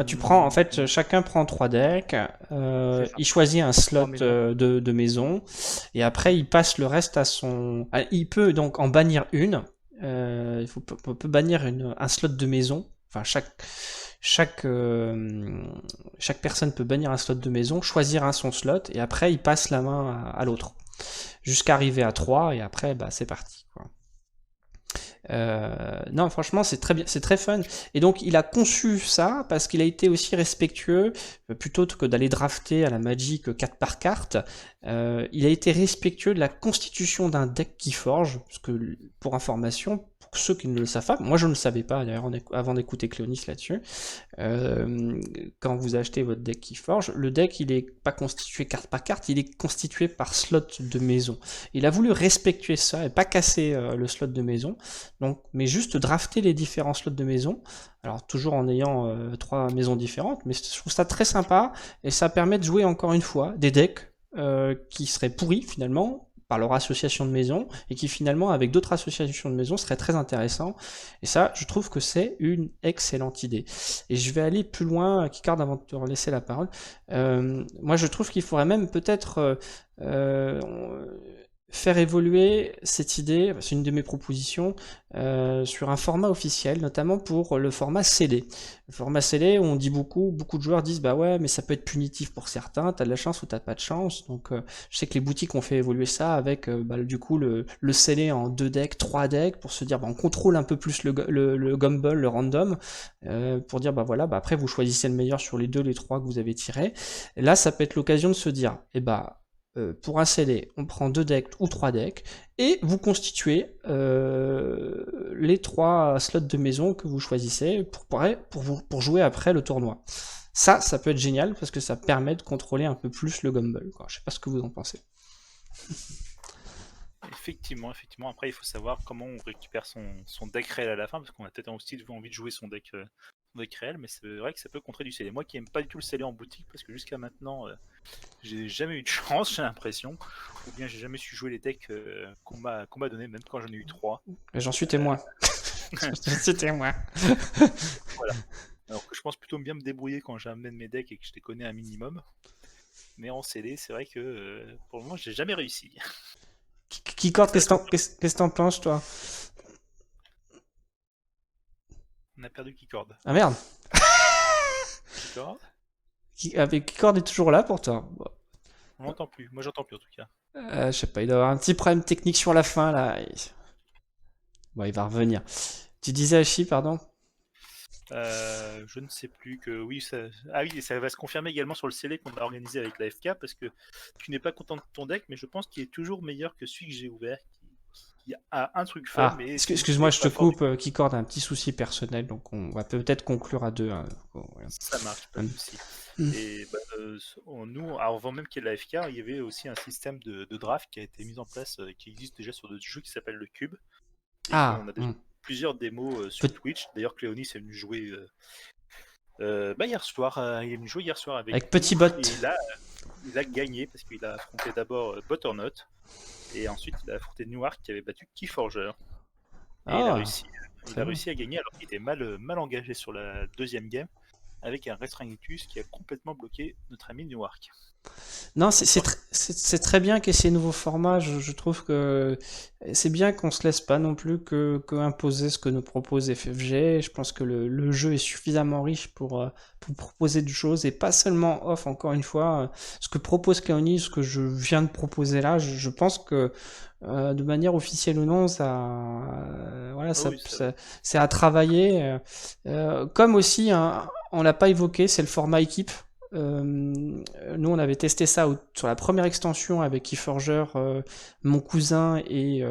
Tu prends, en Euh, fait, chacun prend 3 decks, c'est ça, il choisit un slot trois maisons. de maison, et après il passe le reste à son... Il peut donc en bannir une, on peut bannir un slot de maison, enfin chaque, euh, chaque personne peut bannir un slot de maison, choisir un son slot, et après il passe la main à l'autre, jusqu'à arriver à 3, et après bah, c'est parti, quoi. Non, franchement, c'est très bien, c'est très fun. Et donc, il a conçu ça parce qu'il a été aussi respectueux, plutôt que d'aller drafter à la Magic carte par carte. Il a été respectueux de la constitution d'un deck qui forge, parce que pour information, pour ceux qui ne le savent pas, moi je ne le savais pas d'ailleurs avant d'écouter Cléonis là-dessus. Quand vous achetez votre deck Keyforge, le deck il est pas constitué carte par carte, il est constitué par slot de maison. Il a voulu respecter ça et pas casser le slot de maison, donc, mais juste drafter les différents slots de maison. Alors toujours en ayant 3 maisons différentes, mais je trouve ça très sympa et ça permet de jouer encore une fois des decks qui seraient pourris finalement par leur association de maisons et qui finalement avec d'autres associations de maisons seraient très intéressants. Et ça, je trouve que c'est une excellente idée. Et je vais aller plus loin, Kikard, avant de te laisser la parole. Moi, je trouve qu'il faudrait même peut-être euh, faire évoluer cette idée, c'est une de mes propositions, sur un format officiel, notamment pour le format CD. Le format CD, on dit beaucoup de joueurs disent bah ouais, mais ça peut être punitif pour certains, t'as de la chance ou t'as pas de chance. Donc je sais que les boutiques ont fait évoluer ça avec bah, du coup le CD en 2 decks, 3 decks, pour se dire bah, on contrôle un peu plus le gumball, le random, pour dire bah voilà, bah après vous choisissez le meilleur sur les 2, les 3 que vous avez tirés. Et là, ça peut être l'occasion de se dire, eh bah pour un CD, on prend 2 decks ou 3 decks, et vous constituez les 3 slots de maison que vous choisissez pour jouer après le tournoi. Ça peut être génial parce que ça permet de contrôler un peu plus le gumball, quoi. Je sais pas ce que vous en pensez. Effectivement, effectivement. Après, il faut savoir comment on récupère son deck réel à la fin, parce qu'on a peut-être aussi envie de jouer son deck réel, mais c'est vrai que ça peut contrer du scellé. Moi qui aime pas du tout le scellé en boutique, parce que jusqu'à maintenant, j'ai jamais eu de chance, j'ai l'impression, ou bien j'ai jamais su jouer les decks qu'on m'a donné, même quand j'en ai eu 3. J'en suis témoin. J'en suis témoin. Voilà. Alors que je pense plutôt bien me débrouiller quand j'amène mes decks et que je les connais un minimum. Mais en scellé, c'est vrai que pour le moment, j'ai jamais réussi. Kikord, qu'est-ce que t'en penses, toi? On a perdu Keycord. Ah merde. Keycord Kikord est toujours là pour toi. On l'entend plus. Moi, j'entends plus en tout cas. Je sais pas, il doit avoir un petit problème technique sur la fin là. Bon, il va revenir. Tu disais Hachi, pardon? Je ne sais plus que oui, ah oui, ça va se confirmer également sur le scellé qu'on a organisé avec la FK parce que tu n'es pas content de ton deck, mais je pense qu'il est toujours meilleur que celui que j'ai ouvert, qui a un truc fun, mais excuse-moi, je te coupe. Kikord a un petit souci personnel, donc on va peut-être conclure à 2. Hein. Voilà. Ça marche, pas de souci. Et bah, nous, avant même qu'il y ait la FK, il y avait aussi un système de draft qui a été mis en place, qui existe déjà sur d'autres jeux, qui s'appelle le Cube. Et on a déjà plusieurs démos sur Twitch. D'ailleurs, Cléonis est venu jouer hier soir. Il est venu jouer hier soir avec Petit Bot. Et là, il a gagné parce qu'il a affronté d'abord Butternut et ensuite il a affronté Newark qui avait battu Keyforger. Et il a réussi à gagner alors qu'il était mal engagé sur la deuxième game avec un Restringitus qui a complètement bloqué notre ami Newark. Non, c'est très bien qu'il y ait ces nouveaux formats. Je trouve que c'est bien qu'on se laisse pas non plus que imposer ce que nous propose FFG. Je pense que le jeu est suffisamment riche pour proposer des choses et pas seulement off, encore une fois. Ce que propose Cléonis, ce que je viens de proposer là, je pense que de manière officielle ou non, c'est à travailler. Comme aussi, on l'a pas évoqué, c'est le format équipe. nous on avait testé ça sur la première extension avec Keyforger, mon cousin et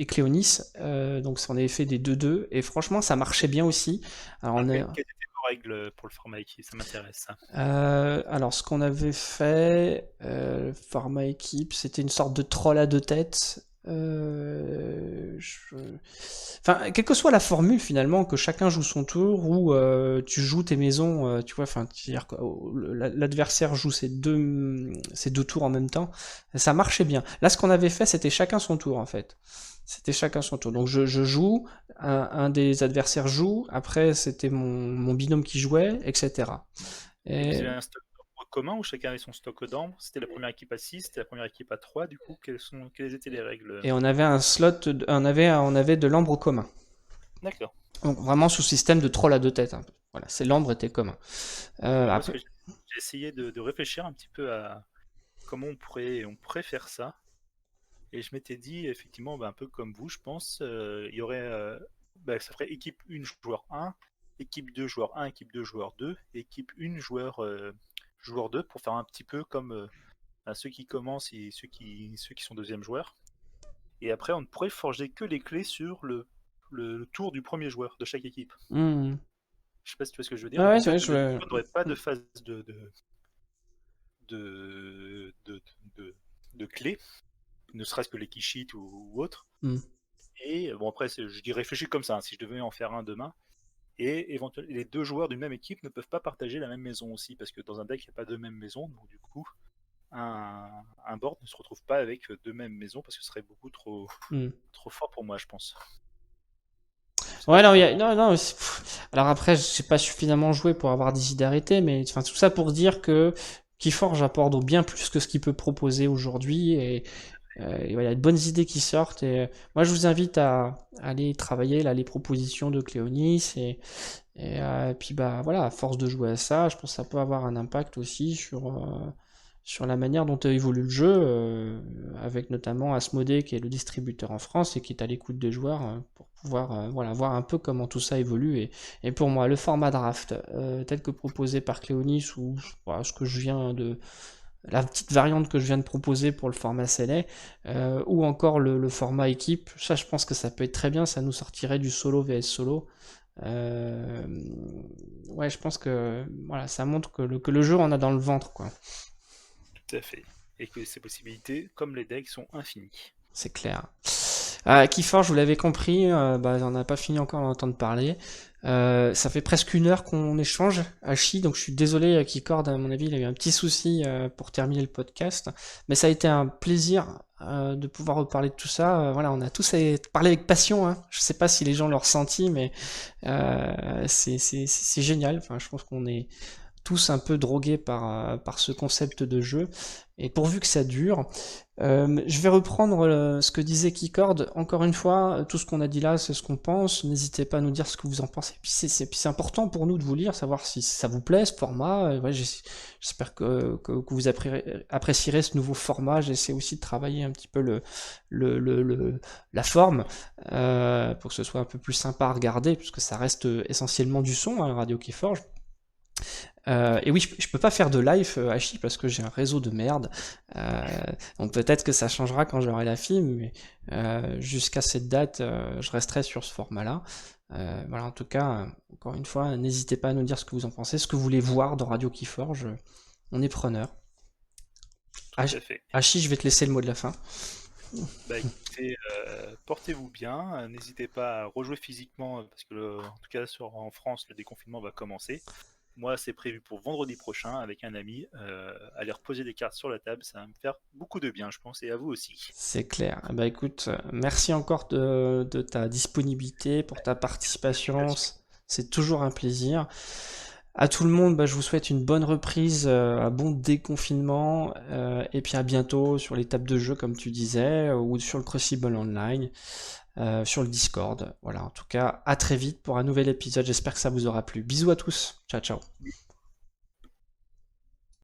Cléonis. Donc on avait fait des 2-2 et franchement ça marchait bien aussi. Alors on est... Quelles étaient vos règles pour le format équipe? Ça m'intéresse, ça. alors, ce qu'on avait fait, format équipe, c'était une sorte de troll à deux têtes. Enfin, quelle que soit la formule finalement, que chacun joue son tour, ou tu joues tes maisons, tu vois, enfin, c'est-à-dire que l'adversaire joue ses deux tours en même temps, ça marchait bien. Là, ce qu'on avait fait, c'était chacun son tour en fait. C'était chacun son tour. Donc je joue, un des adversaires joue, après c'était mon binôme qui jouait, etc. Et vous Et avez un stock d'ambre commun ou chacun avait son stock d'ambre? C'était la première équipe à 6, c'était la première équipe à 3, du coup, quelles étaient les règles? Et on avait un slot, on avait de l'ambre commun. D'accord. Donc vraiment sous système de troll à deux têtes. Hein. Voilà, c'est l'ambre était commun. Parce que j'ai essayé de réfléchir un petit peu à comment on pourrait faire ça. Et je m'étais dit, effectivement, un peu comme vous, je pense, il y aurait, ça ferait équipe 1, joueur 1, équipe 2, joueur 1, équipe 2, joueur 2, équipe 1, joueur 2, pour faire un petit peu comme ceux qui commencent et ceux qui sont deuxième joueur. Et après, on ne pourrait forger que les clés sur le tour du premier joueur de chaque équipe. Mmh. Je sais pas si tu vois ce que je veux dire. Ah ouais, En fait, je... on n'aurait pas de phase de clés, ne serait-ce que les key sheets ou autre. Mmh. Et bon, après, je dis réfléchis comme ça, hein, si je devais en faire un demain. Et éventuellement, les deux joueurs d'une même équipe ne peuvent pas partager la même maison aussi, parce que dans un deck, il n'y a pas deux mêmes maisons. Donc, du coup, un board ne se retrouve pas avec deux mêmes maisons, parce que ce serait beaucoup trop fort pour moi, je pense. Ouais, non, non. Alors après, j'ai pas suffisamment joué pour avoir des idées arrêtées, mais enfin tout ça pour dire que Keyforge apporte bien plus que ce qu'il peut proposer aujourd'hui, et il y a de bonnes idées qui sortent. Et moi, je vous invite à aller travailler là les propositions de Cléonis, et puis bah voilà, à force de jouer à ça, je pense que ça peut avoir un impact aussi sur la manière dont évolue le jeu, avec notamment Asmodée qui est le distributeur en France et qui est à l'écoute des joueurs, pour pouvoir voilà, voir un peu comment tout ça évolue. Et pour moi, le format draft tel que proposé par Cléonis, ou voilà, ce que je viens de... la petite variante que je viens de proposer pour le format Select, ou encore le format équipe, ça je pense que ça peut être très bien, ça nous sortirait du solo vs solo. Ouais, je pense que voilà, ça montre que le jeu en a dans le ventre, quoi. Tout à fait. Et que ces possibilités, comme les decks, sont infinies. C'est clair. Keyforge, vous l'avez compris, on n'a pas fini encore d'en entendre parler. Ça fait presque 1 heure qu'on échange, Hachi, donc je suis désolé, Keycord, à mon avis, il a eu un petit souci pour terminer le podcast. Mais ça a été un plaisir de pouvoir reparler de tout ça. Voilà, on a tous parlé avec passion. Hein. Je sais pas si les gens l'ont ressenti, mais c'est génial. Enfin, je pense qu'on est tous un peu drogués par ce concept de jeu, et pourvu que ça dure. Je vais reprendre ce que disait Keycord. Encore une fois, tout ce qu'on a dit là, c'est ce qu'on pense. N'hésitez pas à nous dire ce que vous en pensez. Puis c'est important pour nous de vous lire, savoir si ça vous plaît, ce format. Ouais, j'espère que vous apprécierez ce nouveau format. J'essaie aussi de travailler un petit peu la forme, pour que ce soit un peu plus sympa à regarder, puisque ça reste essentiellement du son, hein, Radio Keyforge. Et oui, je peux pas faire de live, Hachi, parce que j'ai un réseau de merde. Donc peut-être que ça changera quand j'aurai la film, mais jusqu'à cette date, je resterai sur ce format-là. Voilà, en tout cas, encore une fois, n'hésitez pas à nous dire ce que vous en pensez, ce que vous voulez voir dans Radio Keyforge. On est preneur. Hachi, je vais te laisser le mot de la fin. Écoutez, portez-vous bien, n'hésitez pas à rejouer physiquement, parce que en tout cas en France, le déconfinement va commencer. Moi, c'est prévu pour vendredi prochain avec un ami, aller reposer des cartes sur la table, ça va me faire beaucoup de bien, je pense, et à vous aussi. C'est clair. Bah écoute, merci encore de ta disponibilité, pour ta participation, c'est toujours un plaisir. À tout le monde, je vous souhaite une bonne reprise, un bon déconfinement, et puis à bientôt sur les tables de jeu, comme tu disais, ou sur le Crucible Online, sur le Discord. Voilà, en tout cas, à très vite pour un nouvel épisode. J'espère que ça vous aura plu. Bisous à tous. Ciao, ciao.